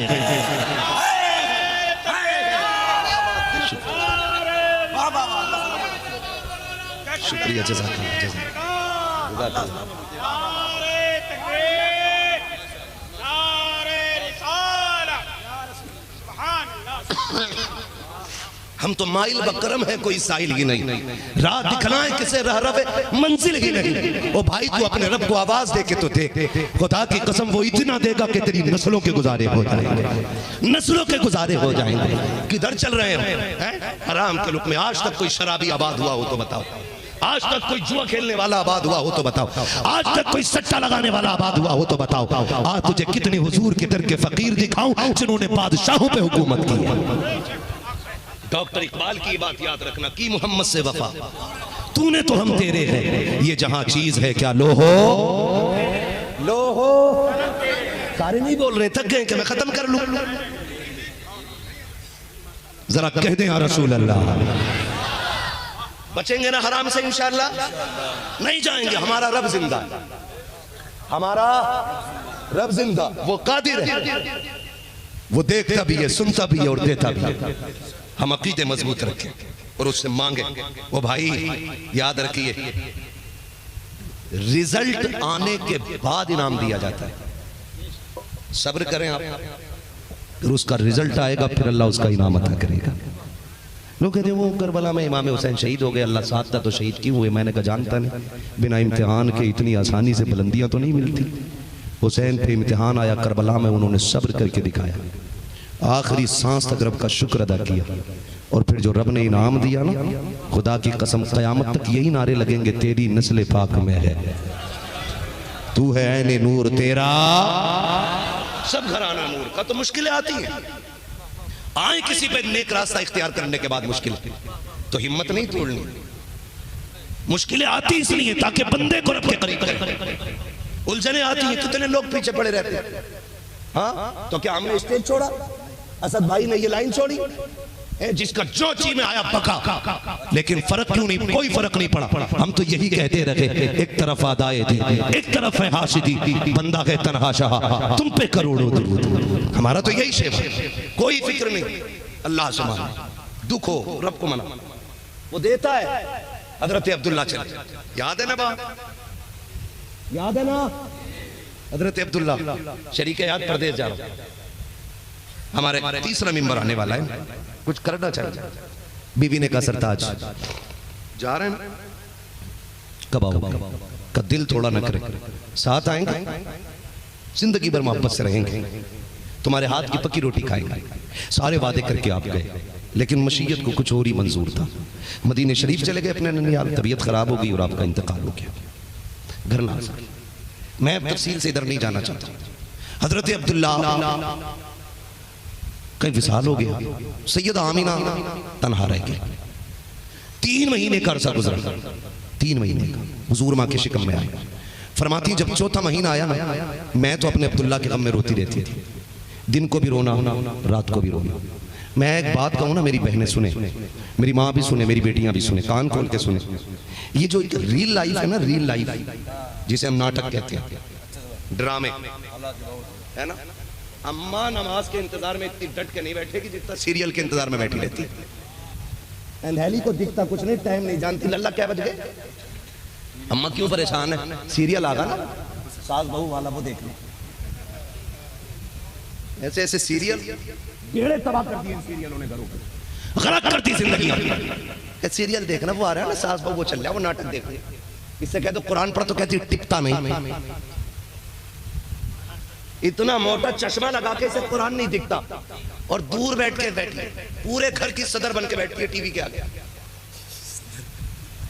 शुक्रिया, जज़ाकल्लाह। हम तो माइल बकरम है, कोई साइल ही नहीं, राह दिखलाए किसे रह रवे मंजिल ही नहीं। ओ भाई तू अपने रब को आवाज दे के तो देख, खुदा की कसम वो इतना देगा कि तेरी नस्लों के गुजारे हो जाएंगे, नस्लों के गुजारे हो जाएंगे। किधर चल रहे हैं हराम के लुक में? आज तक कोई शराबी आबाद हुआ हो तो बताओ, आज तक कोई जुआ खेलने वाला आबाद हुआ हो तो बताओ, आज तक कोई सट्टा लगाने वाला आबाद हुआ हो तो बताओ। आज तुझे कितने हुजूर के दर के फकीर दिखाऊं जिन्होंने बादशाहों पे हुकूमत की है। डॉक्टर इकबाल की बात याद रखना, की मोहम्मद से वफा तूने तो हम तेरे हैं, ये जहां चीज है क्या लो हो सारे नहीं बोल रहे, थक गए कि मैं खत्म कर लूं। जरा कह दे या रसूल अल्लाह। बचेंगे ना हराम से इंशाअल्लाह? नहीं जाएंगे। हमारा रब जिंदा है, हमारा रब जिंदा, वो कादिर है, वो देखता भी है, सुनता भी है और देता भी है। हम अकीदे मजबूत रखें और उससे मांगे। वो भाई याद रखिए, रिजल्ट आने के बाद इनाम दिया जाता है। सब्र करें आप, फिर उसका रिजल्ट आएगा, फिर अल्लाह उसका इनाम अता करेगा। लोग कहते हैं वो करबला में इमाम हुसैन शहीद हो गए, अल्लाह साथ था तो शहीद क्यों हुए? मैंने कहा जानता नहीं, बिना इम्तिहान के इतनी आसानी से बुलंदियां तो नहीं मिलती। हुसैन पे इम्तिहान आया करबला में, उन्होंने सब्र करके दिखाया, आखिरी सांस तक रब का शुक्र अदा किया, और फिर जो रब ने इनाम दिया ना, खुदा की कसम क़यामत तक यही नारे लगेंगे, तेरी नस्ल पाक में है, तू है ऐने नूर तेरा सब घराना नूर का। तो मुश्किलें आती हैं, आए किसी पे नेक रास्ता इख्तियार करने के बाद मुश्किल, तो हिम्मत नहीं तोड़नी। मुश्किलें आती इसलिए ताकि बंदे को रब के करीब करें। उलझने आती हैं, कितने लोग पीछे पड़े रहते हैं। हाँ, तो क्या हमने स्टेज छोड़ा? असद भाई ने ये लाइन छोड़ी, जिसका जो ची में आया पका, लेकिन फर्क क्यों नहीं? कोई फर्क नहीं पड़ा। हम तो यही कहते रहे, एक तरफ आदाए थी, एक तरफ है हाशिदी, बंदा है तन्हा शाह, तुम पे करोड़ों दुरूद। हमारा तो यही शेर है, कोई फिक्र नहीं। अल्लाह से मानो, दुख हो रब को मना, वो देता है। हजरत अब्दुल्ला चले, याद है ना बात? याद है ना? हजरत अब्दुल्ला शरीक याद प्रदेश जा रहा, हमारे तीसरा मिंबर आने वाला है, कुछ करना चाहिए। बीवी ने कहा सरताज जा रहे हैं, कब आओगे? का दिल थोड़ा न करे, साथ आएंगे, जिंदगी भर मोहब्बत से रहेंगे, तुम्हारे हाथ की पक्की रोटी खाएंगे। सारे वादे करके आप गए, लेकिन मशीयत को कुछ और ही मंजूर था। मदीने शरीफ चले गए अपने ननियाल, तबीयत खराब हो गई और आपका इंतकाल हो गया, घर ना। मैं तफसील से इधर नहीं जाना चाहता। हजरत अब्दुल्ला कहीं विसाल हो गया, सैयद आमीना तन्हा रह गए। 3 महीने का अरसा गुजरा, 3 महीने का। हुजूर माँ के शिकम में आए, फरमाती जब चौथा महीना आया ना, मैं तो अपने अब्दुल्ला के गम में रोती रहती थी, दिन को भी रोना, रात को भी रोना। मैं एक बात कहूँ ना, मेरी बहनें सुने, मेरी माँ भी सुने, मेरी बेटियां भी सुने, कान खोल के सुने। ये जो रियल लाइफ है ना, रियल लाइफ जिसे हम नाटक कहते हैं, ड्रामे है ना, अम्मा नमाज के इंतजार में इतनी डट के नहीं बैठेगी जितना सीरियल के इंतजार में बैठी रहती है। अंधेली को दिखता कुछ नहीं, टाइम नहीं जानती, लल्ला क्या बज गए। अम्मा क्यों परेशान है? सीरियल आ गया ना सास बहू वाला, वो देख लो। ऐसे ऐसे सीरियल बेड़े तबाह कर दिए सीरियलों ने, घरों को गलत कर दी जिंदगी। सीरियल देखना, वो आ रहा है ना सास बहू, वो चल रहा है, वो नाटक देख रहे। इससे कहते कुरान पढ़, तो कहती टिकता नहीं। इतना मोटा चश्मा लगा के इसे कुरान नहीं दिखता, और दूर बैठ के बैठी, पूरे घर की सदर बन के बैठती है टीवी के आगे।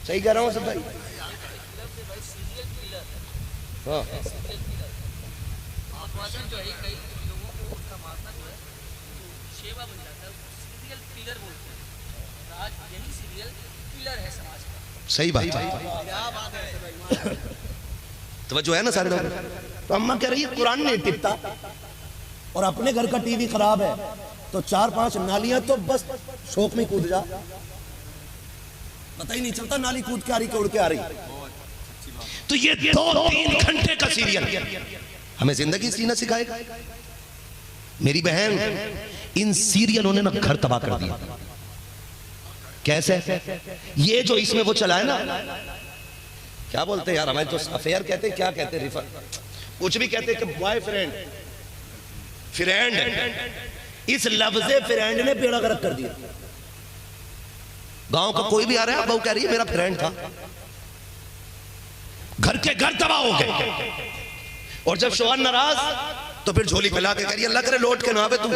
सही कह रहा हूँ सब भाई? हाँ। सही बात है, तो जो है ना सारे लोग। तो अम्मा कह रही है कुरान नहीं टिकता, और अपने घर का टीवी खराब है, तो 4-5 नालियां तो बस शौक में कूद जा, पता ही नहीं चलता नाली कूद के आ रही, उड़ के आ रही। तो ये 2-3 घंटे का सीरियल हमें जिंदगी जीना सिखाएगा। मेरी बहन, इन सीरियलों ने ना घर तबाह कर दिया। कैसे? ये जो इसमें वो चला है ना, क्या बोलते हैं यार, हमारे तो अफेयर कहते हैं, क्या कहते हैं, रिफर, कुछ भी कहते हैं कि बॉयफ्रेंड, फ्रेंड। इस लफ्ज़े फ्रेंड ने बेड़ा गर्क कर दिया। गांव का कोई भी आ रहा है, बहू कह रही है मेरा फ्रेंड था, घर के घर तबाह हो गए। और जब शौहर नाराज, तो फिर झोली फैला के कह रही है अल्लाह करे लौट के ना आवे, तू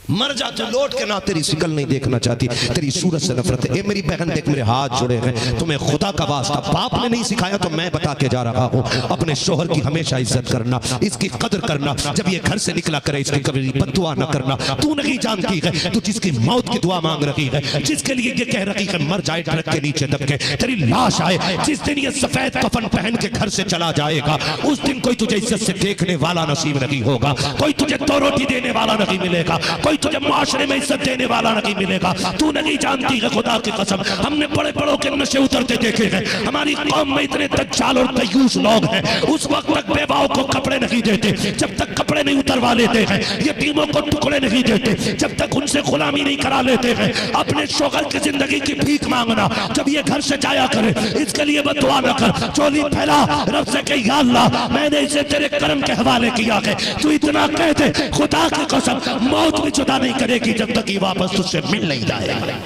मर जा, तू लौट के ना, तेरी शिकल नहीं देखना चाहती, तेरी सूरत से नफरत है। ए मेरी बहन देख, मेरे हाथ जुड़े हैं, तुम्हें खुदा का वास्ता बाप ने नहीं सिखाया तो मैं बता के जा रहा हूँ, अपने शोहर की हमेशा इज्जत करना, इसकी कदर करना। जब ये घर से निकला करे, इसकी कभी बद्दुआ न करना। तू नहीं जानती है, तू जिसकी मौत की दुआ मांग रही है, जिसके लिए ये कह रही है मर जाए ट्रक के नीचे दबके, तेरी लाश आए, जिस दिन ये सफेद कफन पहन के घर से चला जाएगा, उस दिन कोई तुझे इज्जत से देखने वाला नसीब नहीं होगा, कोई तुझे 2 रोटी देने वाला नहीं मिलेगा, कोई कोई तुझे माशरे में इज्जत देने वाला नहीं मिलेगा। तू नहीं जानती है खुदा की कसम, हमने बड़े बड़ों के नशे उतरते देखे हैं। हमारी कौम में इतने दज्जाल और दयूस लोग हैं, उस वक्त तक बेवाओं को कपड़े नहीं देते जब तक कपड़े नहीं उतरवा लेते हैं, यतीमों को टुकड़े नहीं देते जब तक उनसे गुलामी नहीं करा लेते हैं। अपने शोहर की जिंदगी की भीख मांगना, जब ये घर से जाया करे इसके लिए बदुआ न कर, चोली फैला रब से कह या अल्लाह मैंने इसे तेरे करम के हवाले किया है। तू इतना कह दे खुदा की कसम मौत भी जुदा नहीं करेगी जब तक ये वापस तुझसे मिल नहीं जाएगा।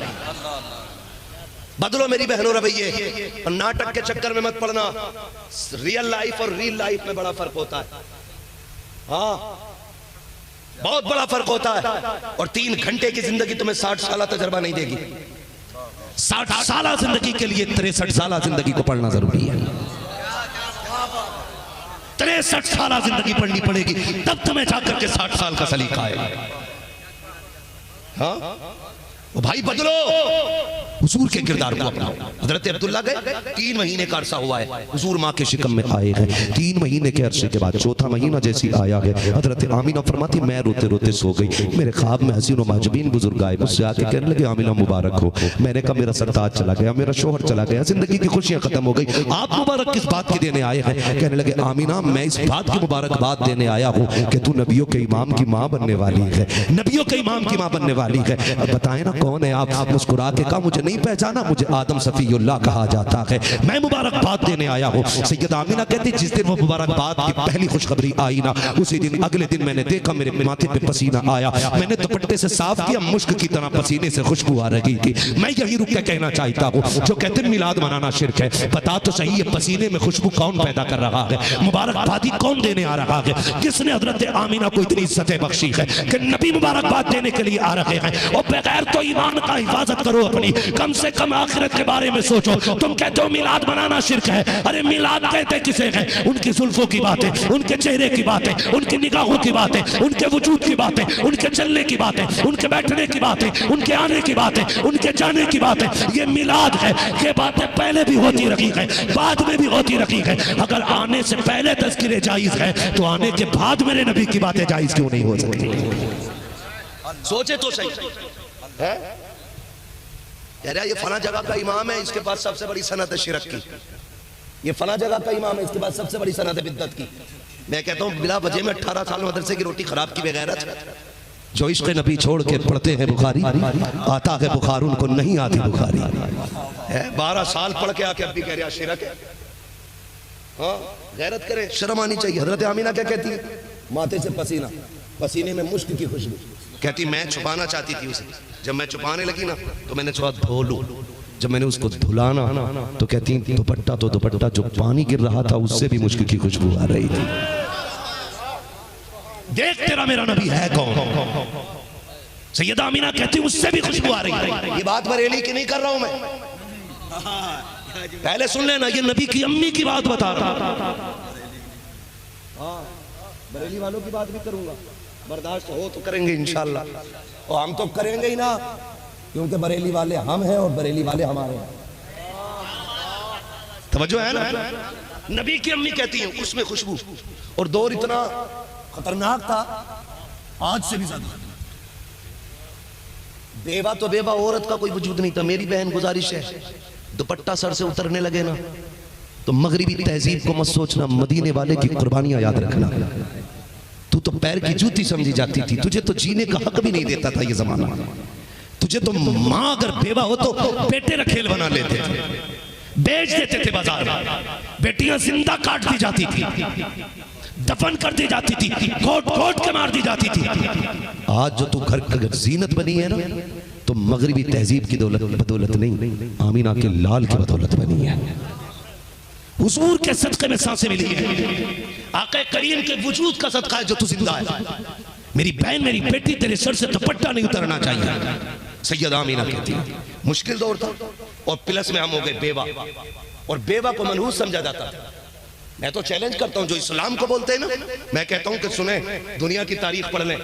बदलो मेरी बहनों रवैये, नाटक के चक्कर में मत पड़ना। रियल लाइफ और रियल लाइफ में बड़ा फर्क होता है। हाँ बहुत बड़ा फर्क होता है। और 3 घंटे की जिंदगी तुम्हें 60 साल तजर्बा नहीं देगी। 60 साल जिंदगी के लिए 63 साल जिंदगी को पढ़ना जरूरी है। 63 साल जिंदगी पढ़नी पड़ेगी तब तुम्हें जाकर के 60 साल का सलीका आएगा। हाँ ओ भाई बदलो, हुजूर के किरदार को अपनाओ। हजरत अब्दुल्ला गए, 3 महीने का अरसा हुआ है, हुजूर माँ के शिकम में आए हैं। 3 महीने के अरसे के बाद 4था महीना जैसी आया है, हजरत आमीना फरमाती मैं रोते रोते सो गई। मेरे ख्वाब में हसीन माजबीन बुजुर्ग आए, मुझसे आके कहने लगे आमीना मुबारक हो। मैंने कहा मेरा सरताज चला गया, मेरा शोहर चला गया, जिंदगी की खुशियां खत्म हो गई, आप मुबारक किस बात की देने आए हैं? कहने लगे आमीना मैं इस बात की मुबारकबाद देने आया हूँ कि तू नबियों के इमाम की माँ बनने वाली है, नबियों के इमाम की माँ बनने वाली है। अब बताए ना कौन है आप? मुस्कुरा के कहा मुझे नहीं पहचाना, मुझे आदम सफीउल्लाह कहा जाता है, मैं मुबारकबाद देने आया हूँ। सैयदा आमीना कहती जिस दिन वो मुबारकबाद की पहली खुशखबरी आई ना, उसी दिन अगले दिन मैंने देखा मेरे माथे पे पसीना आया, मैंने दुपट्टे से साफ किया, मुश्क की तरह पसीने से खुशबू आ रही थी। मैं यही रुक के कहना चाहता हूँ जो कहते हैं मिलाद मनाना शिर्क है, बता तो सही ये पसीने में खुशबू कौन पैदा कर रहा है? मुबारकबादी कौन देने आ रहा है? किसने हजरत आमीना को इतनी इज्जत बख्शी है कि नबी मुबारकबाद देने के लिए आ रहे हैं? और बगैर तो ईमान का हिफाजत करो अपनी, कम से कम आखिरत के बारे में सोचो। तुम कहते हो मिलाद बनाना शिर्क है, अरे मिलाद कहते किसे है? उनकी जुल्फों की बातें, उनके चेहरे की बातें, उनकी निगाहों की बातें, उनके वजूद की बातें, उनके चलने की बातें, उनके बैठने की बातें, उनके आने की बातें, उनके जाने की बातें, ये मिलाद है। ये बातें पहले भी होती रही है, बाद में भी होती रही है। अगर आने से पहले तज़किरे जायज है तो आने के बाद मेरे नबी की बातें जायज क्यों नहीं हो सकती? सोचे तो सही है। कह रहा ये फला जगह का इमाम है, इसके पास सबसे बड़ी सनत है शिरक की, ये फला जगह का इमाम है, इसके पास सबसे बड़ी सनत है बिद्दत की। मैं कहता हूँ बिला वजह में 18 साल मदरसे की रोटी खराब की बगैर जो इश्क़ नबी छोड़ के पढ़ते हैं बुखारी, आता है बुखार उनको नहीं आती बुखारी है। 12 साल पढ़ के आके अब भी कह रहा शिरक है। हाँ गैरत करें, शर्म आनी चाहिए। हजरत आमीना क्या कहती है? माथे से पसीना, पसीने में मुश्क की खुशबू। कहती मैं छुपाना चाहती थी उसे, जब मैं छुपाने लगी ना तो मैंने सोचा धो लूं, जब मैंने उसको धुलाना तो कहती दुपट्टा तो दुपट्टा जो पानी गिर रहा था उससे भी मुश्क की खुशबू आ रही थी। देख तेरा मेरा नबी है कौन? सैयदा आमीना कहती उससे भी खुशबू आ रही है। ये बात बरेली की नहीं कर रहा हूं मैं, पहले सुन लेना, ये नबी की अम्मी की बात बता रहा। बरेली वालों की बात भी करूंगा, बर्दाश्त हो तो करेंगे इंशाल्लाह, और हम तो करेंगे ही ना, क्योंकि बरेली वाले हम हैं और बरेली वाले हमारे हैं। तवज्जो है ना? नबी की अम्मी कहती है उसमें खुशबू। और दौर इतना खतरनाक था, आज से भी ज्यादा। बेवा तो बेवा औरत का कोई वजूद नहीं था। मेरी बहन गुजारिश है, दुपट्टा सर से उतरने लगे ना तो मगरिबी तहजीब को मत सोचना, मदीने वाले की कुर्बानियां याद रखना। तू तो पैर की जूती समझी जाती थी, तुझे तो जीने का हक भी नहीं देता था ये जमाना। तुझे तो माँ अगर बेवा हो तो बेटे रखेल बना लेते थे, बेच देते थे बाजार में। बेटियां जिंदा काट दी जाती थी, दफन कर दी जाती थी, कोट कोट के मार दी जाती थी। आज जो तू घर की जीनत बनी है ना तो मगरिबी तहजीब की बदौलत नहीं, आमीना के लाल की बदौलत बनी है। हुजूर के सदक़े में सांसें मिली है, आक़ा करीम के वजूद का सदका है जो तू जिंदा है। मेरी बहन मेरी बेटी तेरे सर से दुपट्टा नहीं उतरना चाहिए। सैयदा आमीना कहती है मुश्किल दौर था, और प्लस में हम हो गए बेवा, और बेवा को मनहूस समझा जाता था। मैं तो चैलेंज करता हूं जो इस्लाम को बोलते हैं ना, मैं कहता हूं कि सुने, दुनिया की तारीख पढ़ लें,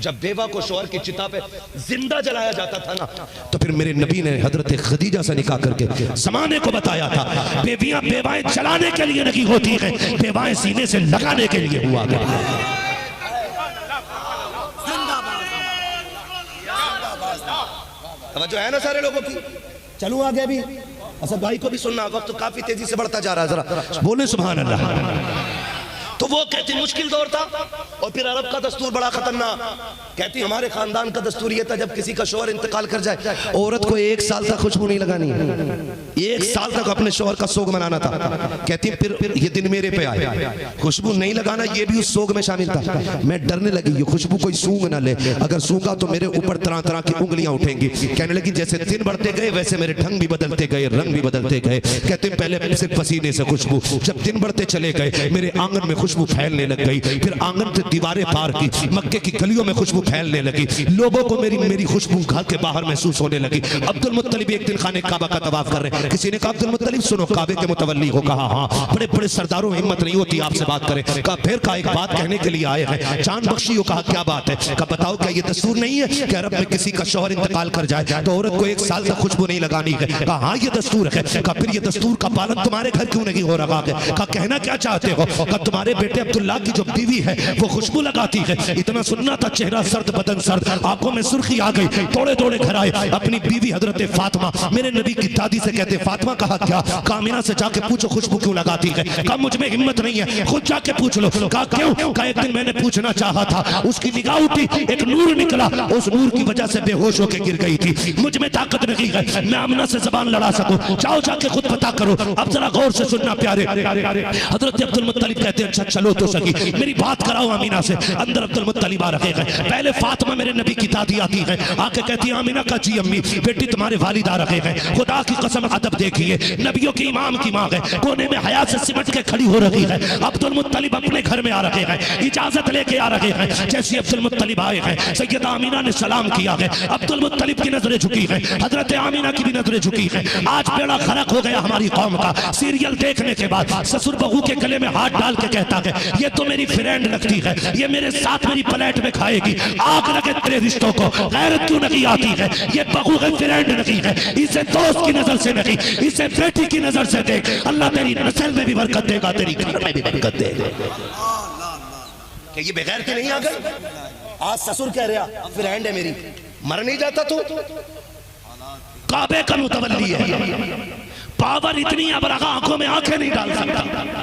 जब बेवा को शौहर की चिता पे जिंदा जलाया जाता था ना तो फिर मेरे नबी ने हजरत खदीजा से निकाह करके जमाने को बताया था बेवियां बेवाएं जलाने के लिए नहीं होती हैं, बेवाएं सीने से लगाने के लिए हुआ करती। तवज्जो है ना सारे लोगों की। चलूं आगे भी, असद भाई को भी सुनना, वक्त तो काफी तेजी से बढ़ता जा रहा है, जरा बोले सुभान अल्लाह। तो वो कहती मुश्किल दौर था, और फिर अरब का दस्तूर बड़ा खतरनाक। कहती हमारे खानदान का दस्तूर ये था जब किसी का शौहर इंतकाल कर जाए, औरत को 1 साल तक खुशबू नहीं लगानी है, 1 साल तक अपने शौहर का सोग मनाना था। कहती फिर ये दिन मेरे पे आए, खुशबू नहीं लगाना ये भी उस सोग में शामिल था। मैं डरने लगी ये खुशबू कोई सूंघ ना ले, अगर सूंघा तो मेरे ऊपर तरह तरह की उंगलियां उठेंगी। कहने लगी जैसे दिन बढ़ते गए वैसे मेरे ढंग भी बदलते गए, रंग भी बदलते गए। कहते पहले सिर्फ पसीने से खुशबू, जब दिन बढ़ते चले गए मेरे आंगन में खुशबू फैलने लग गई, फिर आंगन से दीवारें पार की, मक्के की गलियों में खुशबू फैलने लगी, लोगों को मेरी खुशबू घर के बाहर महसूस होने लगी। अब्दुल मुत्तलिब एक दिन खाने काबा का तवाफ कर रहे, किसी ने कहा अब्दुल मुत्तलिब सुनो, काबे के मुतवल्ली हो, कहा हाँ, बड़े बड़े सरदारों में हिम्मत नहीं होती आपसे बात करें। कहा फिर का एक बात कहने के लिए आए हैं, जान बख्शी हो, कहा क्या बात है। कहा बताओ क्या ये दस्तूर नहीं है कि अरब में किसी का शौहर इंतकाल कर जाए तो औरत को 1 साल तक खुशबू नहीं लगानी है। कहा हाँ ये दस्तूर है। कहा फिर ये दस्तूर का पालन तुम्हारे घर क्यों नहीं हो रहा है। कहा कहना क्या चाहते हो। कहा तुम्हारे बेटे अब्दुल्ला की जो बीवी है वो खुशबू लगाती है। इतना सुनना था, चेहरा सर्द बदन सर्द, आंखों में सुर्खी आ गई, दौड़े दौड़े घर आए, अपनी बीवी हजरत फातिमा मेरे नबी की दादी से कहते फातिमा कहा क्या। कहा आमिना से जाके पूछो खुशबू क्यों लगाती है। कहा मुझ में हिम्मत नहीं है, खुद जाके पूछ लो। कहा क्यों। कहा एक दिन मैंने पूछना चाहा था, उसकी निगाह उठी, एक नूर निकला, उस नूर की वजह से बेहोश होकर गिर गई थी। मुझ में ताकत नहीं है मैं आमिना से जबान लड़ा सकूं, जाओ जाके खुद पता करो। अब जरा गौर से सुनना प्यारे। हजरत अब्दुल मुत्तलिब कहते अच्छा चलो तो सही, मेरी बात कराओ आमिना से। अंदर अब्दुल मुत्तलिब आ रहे हैं, पहले फातिमा मेरे नबी की दादी आती है, आके कहती है आमिना का जी अम्मी बेटी तुम्हारे वालिद आ रहे हैं। खुदा की कसम अदब देखिए, नबियों की इमाम की मां है, कोने में हया से सिमट के खड़ी हो रही है। अब्दुल मुत्तलिब अपने घर में आ रहे हैं, इजाजत लेके आ रहे हैं। जैसे अब्दुल मुत्तलिब आए हैं सैयदा आमिना ने सलाम किया है, अब्दुल मुत्तलिब की नजरें झुकी है, हजरत आमिना की भी नजरें झुकी है। आज बेड़ा खरक हो गया हमारी कौम का। सीरियल देखने के बाद ससुर बहू के गले में हाथ डाल के कहता है ये तो मेरी फ्रेंड लगती है, ये मेरे साथ मेरी प्लेट में खाएगी, आग लगे तेरे रिश्तों को, गैरत क्यों नहीं आती है। ये बहू है फ्रेंड नहीं है, इसे दोस्त की नजर से नहीं, इसे बेटी की नजर से देख। अल्लाह तेरी नस्ल में भी बरकत देगा, तेरी घर में भी बरकत देगा। कि ये बेगैरती नहीं आ गई। आज ससुर कह रहा फ्रेंड है मेरी, मर नहीं जाता तो काबे का मुतवल्ली है, पावर इतनी अब रखा आंखों में आंखें नहीं डाल सकता,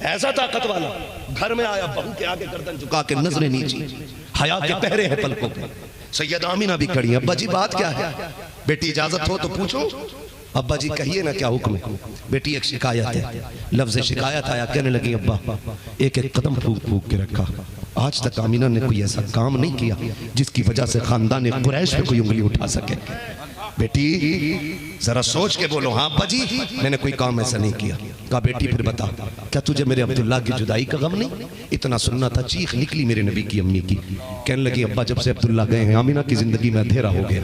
ऐसा ताकत वाला। घर में आया बहू के आगे गर्दन झुका के नजरें नीचे, हया के पहरे हैं पलकों पे। सैयदा आमिना भी खड़ी है, अब्बा जी बात क्या है। बेटी इजाजत हो तो पूछो। अब्बा जी कहिए ना क्या हुक्म है। बेटी एक शिकायत है, लफ्ज़ शिकायत आया, कहने लगी अब्बा एक एक कदम फूक फूक के रखा, आज तक आमिना ने कोई ऐसा काम नहीं किया जिसकी वजह से खानदान कुरैश पे कोई उंगली उठा सके। बेटी जरा सोच के बोलो। हाँ अब्बा जी मैंने कोई काम ऐसा नहीं किया। कहा बेटी फिर बता, क्या तुझे मेरे अब्दुल्ला की जुदाई का गम नहीं। इतना सुनना था, चीख निकली मेरे नबी की अम्मी की। कहने लगी अब्बा जब से अब्दुल्ला गए हैं आमिना की जिंदगी में अंधेरा हो गया,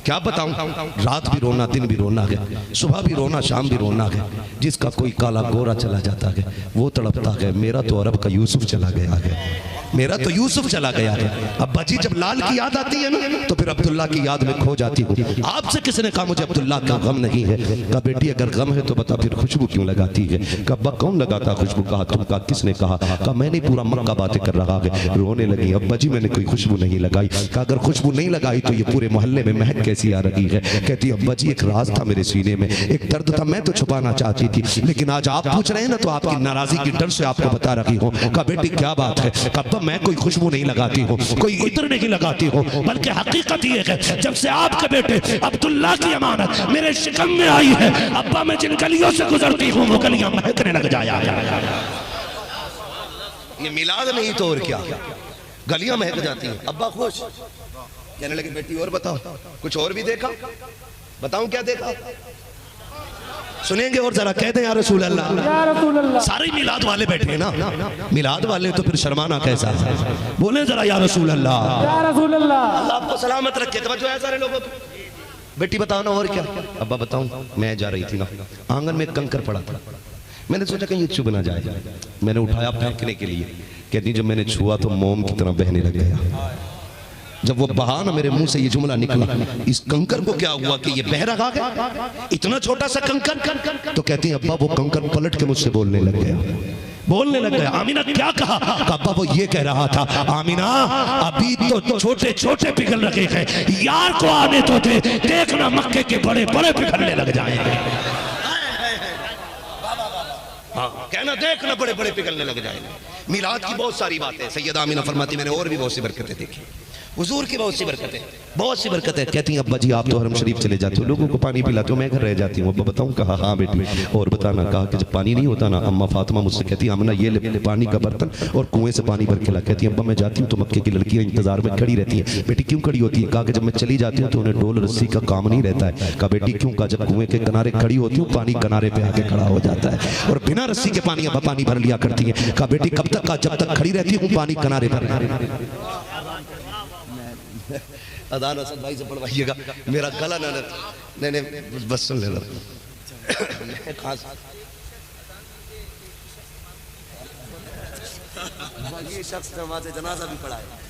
क्या बताऊं, रात भी रोना दिन भी रोना है, सुबह भी रोना शाम भी रोना है। जिसका कोई काला गोरा चला जाता है वो तड़पता है, मेरा तो अरब का यूसुफ चला गया है, मेरा तो यूसुफ चला गया है। अब्बा जी जब लाल की याद आती है ना तो फिर अब्दुल्ला की याद में खो जाती हूँ। आपसे किसने कहा मुझे अब्दुल्ला का गम नहीं है। कहा बेटी अगर गम है तो बता फिर खुशबू क्यों लगाती है। कहा कौन लगाता खुशबू। कहा तुम। कहा किसने कहा। कहा मैंने पूरा मक्का बातें कर रहा है। रोने लगी अब्बा जी मैंने कोई खुशबू नहीं लगाई। कहा अगर खुशबू नहीं लगाई तो ये पूरे मोहल्ले में महक कैसी आ रही है। कहती अब्बा जी एक राज था मेरे सीने में, एक दर्द था, मैं तो छुपाना चाहती थी, लेकिन आज आप पूछ रहे हैं ना तो आपकी नाराजगी की डर से आपको बता रही हूँ। कहा बेटी क्या बात है। कहा मैं कोई खुशबू नहीं लगाती हूँ, कोई इत्र नहीं लगाती हूँ, बल्कि हकीकत ये है जब से आपके बेटे अब्दुल्ला की अमानत मेरे शिकम में आई है अब्बा मैं जिन गलियों से गुजरती हूँ वो गलियां महकने लग जाया। ये मिलाद नहीं तो और क्या, गलियां महक जाती हैं। अब्बा खुश। कहने लगे बेटी और बताओ कुछ और भी देखा। बताऊं क्या देखा सुनेंगे और जरा कहते हैं या रसूल अल्लाह। या रसूल अल्लाह। सारे मिलाद वाले बैठे हैं ना, मिलाद वाले तो फिर शर्माना कैसा है। बोले जरा या रसूल अल्लाह। या रसूल अल्लाह। अल्लाह आपको सलामत रखे। तवज्जो है सारे लोगों की। बेटी बताओ ना और क्या। अब्बा बताऊं मैं जा रही थी ना, आंगन में एक कंकर पड़ा था, मैंने सोचा कहीं ये चुभ ना जाए, मैंने उठाया फेंकने के लिए। कहती जब मैंने छुआ तो मोम की तरह बहने लग गया। जब वो बहा ना मेरे मुंह से ये जुमला निकला, इस कंकर को क्या हुआ कि ये बह रहा है, इतना छोटा सा कंकर। तो कहती है अब्बा वो कंकर पलट के मुझसे बोलने लग गया। बोलने लग गया। आमीना क्या कहा? अब्बा वो ये कह रहा था, आमीना अभी तो छोटे छोटे पिघल रखे हैं, यार को आने तो दे, देखना मक्के के बड़े बड़े पिघलने लग जाएंगे। हाँ, कहना देखना बड़े बड़े पिघलने लग जाएंगे। मिलाद की बहुत सारी बातें सैयदा आमीना फरमाती, मैंने और भी बहुत सी बरकतें देखी, हुजूर की बहुत सी बरकतें, बहुत सी बरकतें। कहती हैं अब्बा जी आप तो हरम शरीफ चले जाते हो, लोगों को पानी पिलाते हो, मैं घर रह जाती हूँ। अब्बा बताऊँ? कहा हाँ बेटी, और बताना। कहा कि जब पानी नहीं होता ना, अम्मा फातिमा मुझसे कहती आमना ये ले पानी का बर्तन और कुएं से पानी भर के ला। कहती अब्बा मैं जाती हूँ तो मक्के की लड़कियाँ इंतजार में खड़ी रहती हैं। बेटी क्यों खड़ी होती है? कहा कि जब मैं चली जाती हूँ तो उन्हें डोल रस्सी का काम नहीं रहता है। कहा बेटी क्यों? कहा जब कुएं के किनारे खड़ी होती हूँ पानी किनारे पे आके खड़ा हो जाता है और बिना रस्सी के पानी अब्बा पानी भर लिया करती है। कहा बेटी कब तक? कहा जब तक खड़ी रहती हूँ पानी किनारे पर। अदान असद भाई से पढ़वाइएगा, मेरा गला ना नहीं बस सुन लेना। ये शख्स नमाज जनाजा भी पढ़ा है।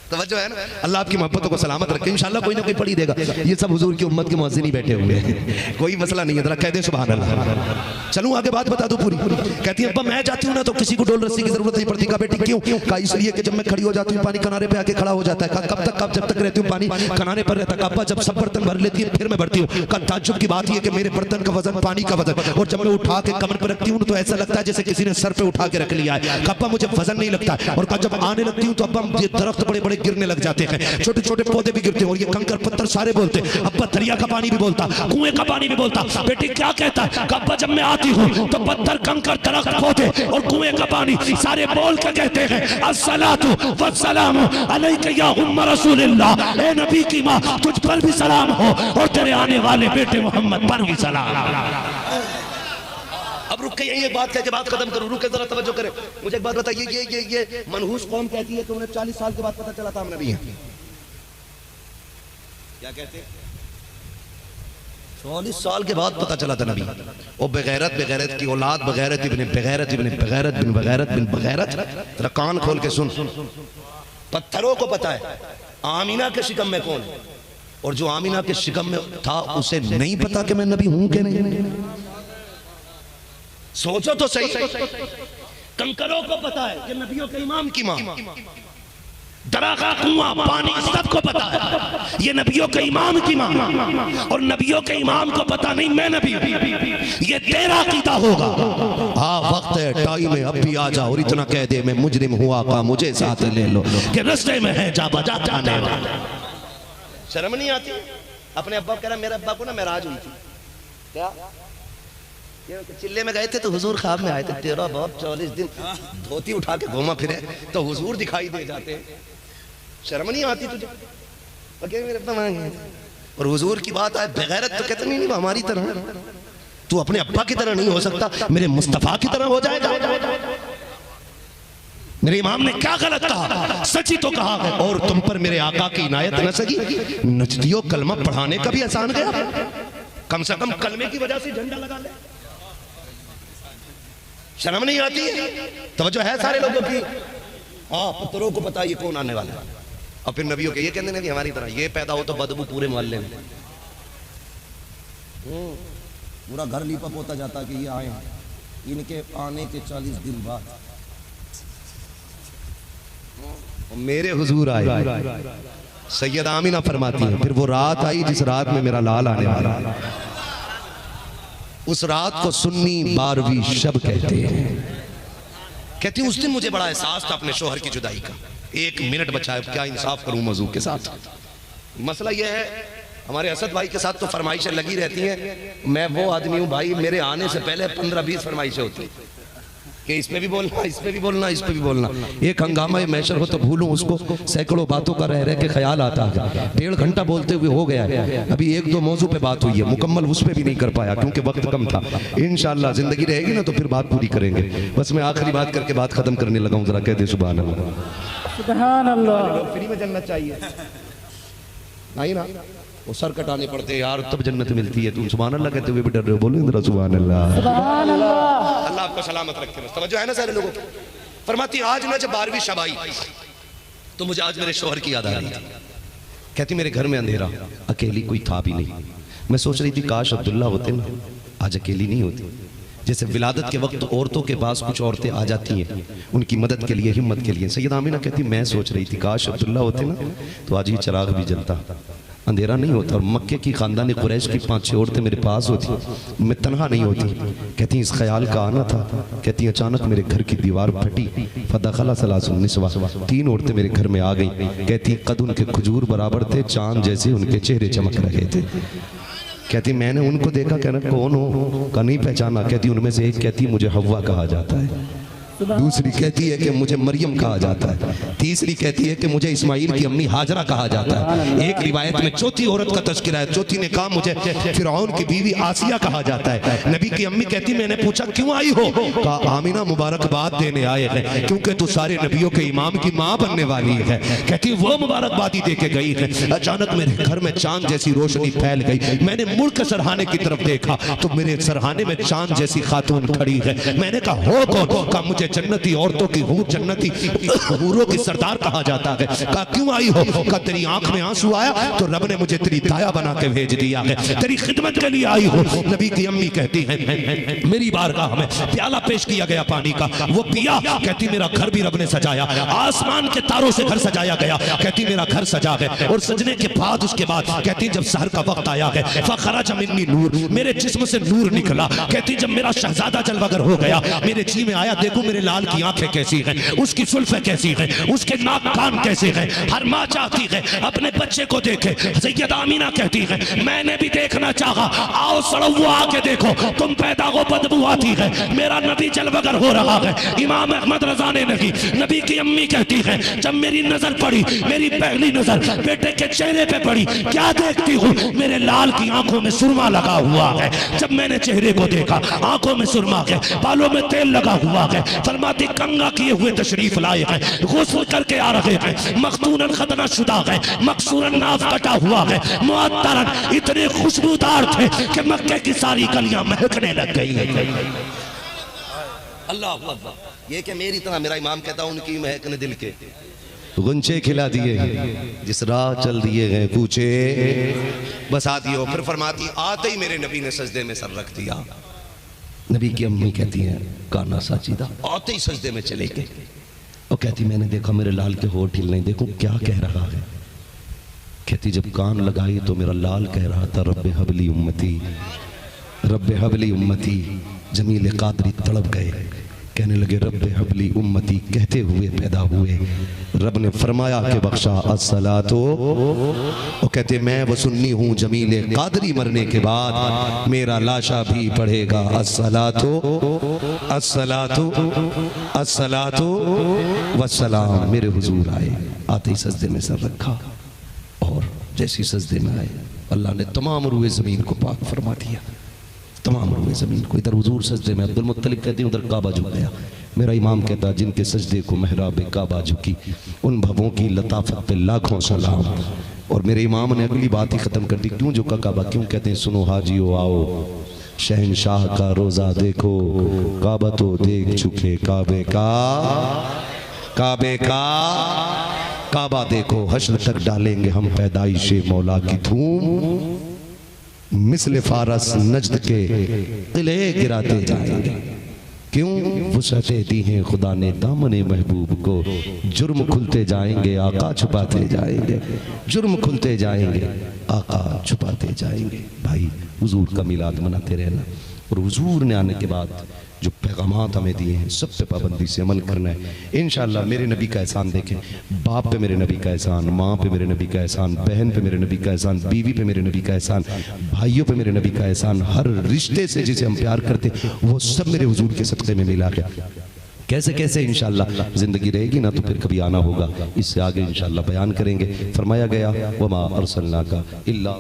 तवज्जो है ना? अल्लाह आपकी मोहब्बतों को सलामत रखे, इंशाल्लाह कोई ना कोई पढ़ी देगा। ये सब हुजूर की उम्मत के मुअज्जिन ही बैठे हुए हैं, कोई मसला नहीं है। जरा कह दे सुभान अल्लाह। चलूं आगे बात बता दूं पूरी। कहती है अब्बा मैं जाती हूँ ना तो किसी को डोल रस्सी की जरूरत नहीं पड़ती। कहा बेटी क्यों? कहा इसलिए कि जब मैं खड़ी हो जाती हूँ पानी किनारे पे आके खड़ा हो जाता है। कहा कब तक? कब जब तक रहती हूँ पानी किनारे पर रहता है। अब्बा जब सब बर्तन भर लेती है फिर मैं भरती हूँ। कहा ताज्जुब की बात यह कि मेरे बर्तन का वजन पानी का वजन, और जब मैं उठा के कमर पर रखती हूँ तो ऐसा लगता है जैसे किसी ने सर पे उठा के रख लिया है। अब्बा मुझे वजन नहीं लगता। और कहा जब आने लगती हूँ तो अब्बा ये दरख्त बड़े बड़े गिरने लग जाते हैं, छोटे छोटे पौधे भी गिरते हैं और ये कंकर पत्थर सारे बोलते हैं। अब्बा दरिया का पानी भी बोलता, कुएं का पानी भी बोलता। बेटी क्या कहता है? अब्बा जब मैं आती हूँ तो पत्थर कंकर दरख्त पौधे और कुएं का पानी सारे बोल के कहते हैं अस्सलातु वस्सलामु अलैका या उम्म रसूलिल्लाह, ए नबी की माँ तुझ पर भी सलाम हो और तेरे आने वाले बेटे मोहम्मद पर भी सलाम। अब रुक के यही एक बात कह के बात खत्म करूं, रुक के जरा तवज्जो करें। मुझे एक बात बताइए, ये मनहूस कौम कहती है कि उन्हें 40 साल के बाद पता चला था हम नबी हैं। क्या कहते हैं? 40 साल के बाद पता चला था नबी। वो बेगैरत की औलाद, बेगैरत बिन बगैरत। तेरा कान खोल के सुन, पत्थरों को पता है आमीना के शिकम में कौन है, और जो आमीना के शिकम में था उसे नहीं पता कि मैं नबी हूं कि नहीं। सोचो तो सही, कंकरों को पता है कि नबियों के इमाम की मां, दरागा कुआं पानी सबको पता है ये नबियों के इमाम की मां, और नबियों के इमाम को पता नहीं मैं नबी। ये तेरा कीदा होगा। हाँ वक्त है, टाइम है, अब भी आ जा और इतना कह दे मैं मुजरिम हुआ का मुझे साथ ले लो कि रस्ते में है जा बजा जाने वाला। शर्म नहीं आती? अपने अब्बा कह रहा मेरे अब्बा को ना मेराज हुई थी, क्या चिल्ले में गए थे तो हुजूर ख्वाब में आए थे, तेरा बाप 40 दिन धोती उठा के घूमा फिरे तो हुजूर दिखाई दे जाते। शर्म नहीं आती तुझे? मेरे अब्बा मांगे और हुजूर की बात आए बेगैरत तो कहते नहीं हमारी तरह, तू अपने अब्बा की तरह नहीं हो सकता, मेरे मुस्तफा की तरह हो जाएगा। मेरे इमाम ने क्या गलत कहा? सच्ची तो कहा है। और तुम पर मेरे आका की इनायत न सकी, नजदियो कलमा पढ़ाने का भी आसान गया, कम से कम कलमे की वजह से झंडा लगा ले। शर्म नहीं आती? तवज्जो है सारे लोगों की? हाँ पत्थरों को पता ये कौन आने वाला है, और फिर नबियों के ये कहते हैं कि हमारी तरह ये पैदा हो तो बदबू पूरे मोहल्ले में, पूरा घर लीपा पोता जाता कि ये आए इनके आने के 40 दिन बाद मेरे हुजूर आए। सैयद आमीना फरमाती है फिर वो रात आई जिस रात में मेरा लाल आने वाला है, उस रात को सुन्नी 12वीं शब कहते हैं। कहती हूँ उस दिन मुझे बड़ा एहसास था अपने शोहर की जुदाई का। 1 मिनट बचा है, क्या इंसाफ करूं मौजू के साथ। मसला यह है हमारे असद भाई के साथ तो फरमाइशें लगी रहती हैं, मैं वो आदमी हूँ भाई मेरे आने से पहले 15-20 फरमाइशें होती कि इस पे भी बोलना, इस पे भी बोलना, इस पे भी बोलना। एक हंगामा मैशर हो तो भूलूं उसको, सैकड़ों बातों का रह रह के ख्याल आता है। 1.5 घंटा बोलते हुए हो गया है, अभी 1-2 मौजू पे बात हुई है, मुकम्मल उस पे भी नहीं कर पाया क्योंकि वक्त कम था। इंशाअल्लाह जिंदगी रहेगी ना तो फिर बात पूरी करेंगे। बस मैं आखिरी बात करके बात खत्म करने लगा हूँ, जरा कह दे सुभान अल्लाह। सुभान अल्लाह। फ्री में जन्नत चाहिए नहीं ना, वो सर कटाने पड़ते हैं यार तब जन्नत मिलती है। तुम सुभान अल्लाह कहते हुए भी डर रहे हो, बोलो जरा सुभान अल्लाह। सुभान अल्लाह। अल्लाह आपको सलामत रखे। बस तवज्जो है ना सारे लोगों। फरमाती आज ना जब 12वीं शब आई तो मुझे आज मेरे शौहर की याद आ रही थी। कहती मेरे घर में अंधेरा, अकेली कोई था भी नहीं। मैं सोच रही थी काश अब्दुल्ला होते ना, आज अकेली नहीं होती। जैसे विलादत के वक्त औरतों के पास कुछ औरतें आ जाती हैं उनकी मदद के लिए, हिम्मत के लिए। सैयदा आमिना कहती मैं सोच रही थी काश अब्दुल्ला होते ना तो आज ही चिराग भी जलता, अंधेरा नहीं होता, और मक्के की खानदान कुरैश की 5-6 औरतें मेरे पास होती, मैं तनहा नहीं होती। कहती इस ख्याल का आना था। कहती अचानक मेरे घर की दीवार फटी, फदखला सलासुन निस्वा, 3 औरतें मेरे घर में आ गई। कहती कद उनके खजूर बराबर थे, चांद जैसे उनके चेहरे चमक रहे थे। कहती मैंने उनको देखा, कहना कौन हो का नहीं पहचाना। कहती उनमें से एक कहती मुझे हव्वा कहा जाता है, दूसरी कहती है कि मुझे मरियम कहा जाता है, तीसरी कहती है कि मुझे इस्माइल की अम्मी हाजरा कहा जाता है। एक रिवायत में चौथी औरत का तस्करा है, चौथी ने कहा मुझे फिरौन की बीवी आसिया कहा जाता है। नबी की अम्मी कहती मैंने पूछा क्यों आई हो, कहा आमिना मुबारकबाद देने आए हैं क्योंकि तू सारे नबियों के इमाम की माँ बनने वाली है। कहती वो मुबारकबादी दे के गई है। अचानक मेरे घर में चांद जैसी रोशनी फैल गई, मैंने मुड़ के सरहाने की तरफ देखा तो मेरे सरहाने में चांद जैसी खातून खड़ी है। मैंने कहा हो कौन, कहा मुझे जन्नती औरतों की हूर, जन्नती हूरों की सरदार कहा जाता है। कहा क्यों आई हो, कहा तेरी आंख में आंसू आया तो रब ने मुझे तेरी दाया बना के भेज दिया है, तेरी खिदमत के लिए आई हो। नबी की अम्मी कहती है मेरी बारगाह में प्याला पेश किया गया पानी का, वो पिया। कहती मेरा घर भी रब ने सजाया, आसमान के तारों से घर सजाया गया। कहती मेरा घर सजा है, और सजने के बाद उसके बाद कहती जब सहर का वक्त आया है फखरज मिन्नी नूर, मेरे जिस्म से नूर निकला। कहती जब मेरा शहजादा जलवागर हो गया मेरे जी में आया, देखो मेरे लाल की आंखें कैसी हैं, उसकी जुल्फें कैसी हैं, उसके नाक कान कैसे हैं। हर माँ चाहती है अपने बच्चे को देखे। सैयदा आमीना कहती है मैंने भी देखना चाहा, आओ सड़ो आके देखो, तुम पैदा हो बदबू आती है, मेरा नबी जलवगर हो रहा है। इमाम अहमद रजा ने नहीं, नबी की अम्मी कहती है जब मेरी नजर पड़ी, मेरी पहली नजर बेटे के चेहरे पे पड़ी, क्या देखती हूँ, मेरे लाल की आंखों में सुरमा लगा हुआ है। जब मैंने चेहरे को देखा आंखों में सुरमा है, बालों में तेल लगा हुआ है। फरमाती कंगा किए हुए तशरीफ लाए हैं, गुस्ल करके आ रहे हैं, मखतूनन खतना शुदा है, मकसूरन नाफ कटा हुआ है, मुअत्तरन इतने खुशबूदार थे कि मक्के की सारी गलियां महकने लग गई हैं। अल्लाह अकबर। ये कि मेरी तरह मेरा इमाम कहता उनकी महकने दिल के गुंचे खिला दिए, जिस राह चल दिए गए पूछे बसा दिए। फिर फरमाती आते ही मेरे नबी ने सजदे में सर रख दिया। नबी की अम्मी कहती हैं काना साजिदा, आते ही सजदे में चले गए। और कहती मैंने देखा मेरे लाल के होठ हिल नहीं, देखो क्या कह रहा है। कहती जब कान लगाई तो मेरा लाल कह रहा था रब्बे हबली उम्मती, रब्बे हबली उम्मती। जमील कादरी तड़प गए, कहने लगे रब्बे हबली उम्मती कहते हुए पैदा हुए। रब ने फरमाया कि बख्शा अस्सलातो, और कहते मैं वो सुन्नी हूँ जमील कादरी मरने के बाद मेरा लाशा भी पढ़ेगा अस्सलातो अस्सलातो अस्सलातो वस्सलाम। मेरे हुजूर आए, आते ही सजदे में सर रखा, और जैसी सजदे में आए अल्लाह ने तमाम रूए ज़मीन को पाक फरमा दिया, तमाम रूए ज़मीन को। इधर हुजूर सजदे में, अब्दुल मुत्तलिब कहते हैं उधर काबा झुक गया। मेरा इमाम कहता जिनके सजदे को महराब काबा झुकी, उन भवों की लताफत पे लाखों सलाम। और मेरे इमाम ने अगली बात ही ख़त्म कर दी, क्यों झुका काबा, क्यों कहते हैं सुनो हाजियो आओ शहनशाह का रोज़ा देखो, काबा तो देख चुके काबे का, काबे का काबा देखो, हश्र तक डालेंगे हम पैदाइशे मौला की धूम, मिसले फारस नजद के किले गिराते जाएंगे। क्यों वुसअतें दी हैं खुदा ने दामने महबूब को, जुर्म खुलते जाएंगे आका छुपाते जाएंगे, जुर्म खुलते जाएंगे आका छुपाते जाएंगे। भाई हुजूर का मिलाद मनाते रहना, और हुजूर ने आने के बाद जो पैगामात हमें दिए हैं सब पे पाबंदी से अमल करना है इंशाअल्लाह। मेरे नबी का एहसान देखें, बाप पे मेरे नबी का एहसान, माँ पे मेरे नबी का एहसान, बहन पे मेरे नबी का एहसान, बीवी पे मेरे नबी का एहसान, भाइयों पे मेरे नबी का एहसान, हर रिश्ते से जिसे हम प्यार करते वो सब मेरे हुजूर के सदक़े में मिला गया। कैसे कैसे इंशाअल्लाह ज़िंदगी रहेगी ना तो फिर कभी आना होगा, इससे आगे इंशाअल्लाह बयान करेंगे। फरमाया गया वमा अरसलनाका इल्ला,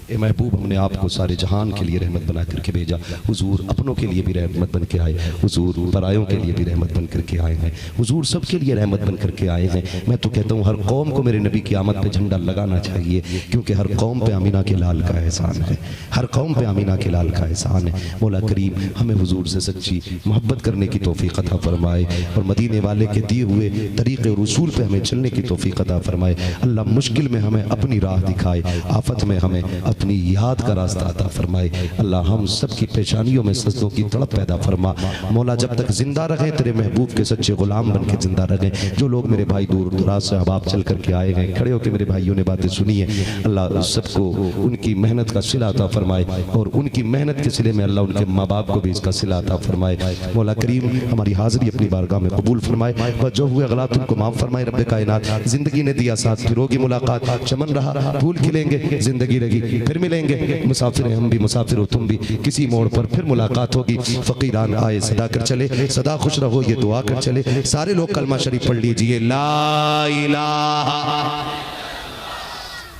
ए महबूब हमने आपको सारे जहान के लिए रहमत बना करके भेजा। हुजूर अपनों के लिए भी रहमत बन के आए, हुजूर परायों के लिए भी रहमत बन करके आए हैं, हुजूर सबके लिए रहमत बन करके आए हैं। मैं तो कहता हूँ हर कौम को मेरे नबी की आमद पे झंडा लगाना चाहिए, क्योंकि हर कौम पे आमीना के लाल का एहसान है, हर कौम पे आमीना के लाल का एहसान है। मौला करीम हमें हुजूर से सच्ची मोहब्बत करने की तौफीक अता फरमाए, और मदीने वाले के दिए हुए तरीक़े और उसूल पे हमें चलने की तौफीक अता फरमाए। अल्लाह मुश्किल में हमें अपनी राह दिखाए, आफत में हमें अपनी याद का रास्ता अता फरमाए। अल्लाह हम सब की पेशानियों में सजदों की तड़प पैदा फरमा। मौला जब तक जिंदा रहे तेरे महबूब के सच्चे गुलाम बन के जिंदा रहे। जो लोग मेरे भाई दूर दराज से अहबाब चल करके आए हैं, खड़े होकर मेरे भाइयों ने बातें सुनी है, अल्लाह सबको उनकी मेहनत का सिला अता फरमाए और उनकी मेहनत के सिले में अल्लाह उनके माँ बाप को भी इसका सिला अता फरमाए। मौला करीम हमारी हाजिरी अपनी बारगाह में कबूल फरमाए व जो हुए गलत उनको माफ़ फरमाए। रब्बे कायनात जिंदगी ने दिया साथ, फिर होगी मुलाकात, चमन रहा फूल खिलेंगे, जिंदगी रही फिर मिलेंगे, मुसाफिर हम भी मुसाफिर हो तुम भी, किसी मोड़ पर फिर मुलाकात होगी। फकीरान आए सदा कर चले, सदा खुश रहो ये दुआ कर चले। सारे लोग कलमा शरीफ पढ़ लीजिए, ला इलाहा।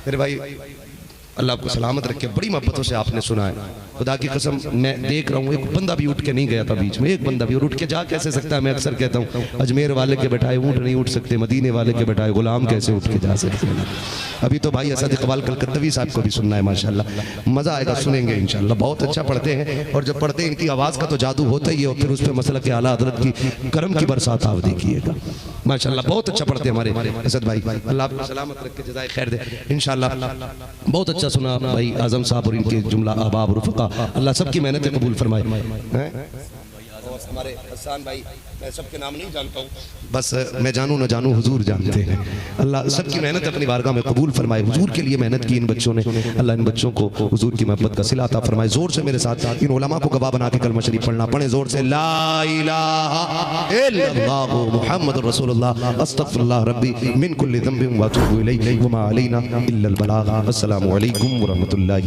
मेरे भाई अल्लाह आपको सलामत रखे। बड़ी मोहब्बतों से आपने सुना है, खुदा की कसम मैं देख रहा हूँ एक बंदा भी उठ के नहीं गया था बीच में, एक बंदा भी। और उठ के जा कैसे सकता है? मैं अक्सर कहता हूँ अजमेर वाले के बैठाए ऊँट नहीं उठ सकते, मदीने वाले के बैठाए गुलाम कैसे उठ के जा सकते हैं। अभी तो भाई असद इकबाल कलकत्तवी साहब को भी सुनना है, माशाल्लाह मज़ा आएगा, सुनेंगे इंशाल्लाह। बहुत अच्छा पढ़ते हैं और जब पढ़ते हैं इनकी आवाज़ का तो जादू होता ही है। और फिर उस पर मसला के आला हज़रत की करम की बरसात आप देखिएगा, माशाल्लाह बहुत अच्छा पढ़ते हैं हमारे असद भाई। अल्लाह आपको सलामत रख के जज़ाए खैर दे इंशाल्लाह। बहुत अच्छा सुना भाई आजम साहब और इनके जुमला अहबाब रुफ़क़ा, अल्लाह सबकी मेहनत कबूल फरमाए। और हमारे हसन भाई, मैं सबके नाम नहीं जानता हूँ, बस मैं जानूँ न जानूँ हुजूर जानते हैं। अल्लाह सबकी मेहनत अपनी बारगाह में कबूल फरमाए। हुजूर के लिए मेहनत की इन बच्चों ने, अल्लाह इन बच्चों को हुजूर की मोहब्बत का सिला अता फरमाए। जोर से मेरे साथ इन उलमा को गवाह बना के कलमा शरीफ पढ़ना, पढ़े जोर से, ला इलाहा इल्लल्लाह मुहम्मदुर रसूलुल्लाह अस्तगफिरुल्लाह रब्बी मिन कुल्ली ज़ंबिन व अतूबु इलैहि व मा अलैना इल्लल बलाग। अस्सलामु अलैकुम व रहमतुल्लाहि।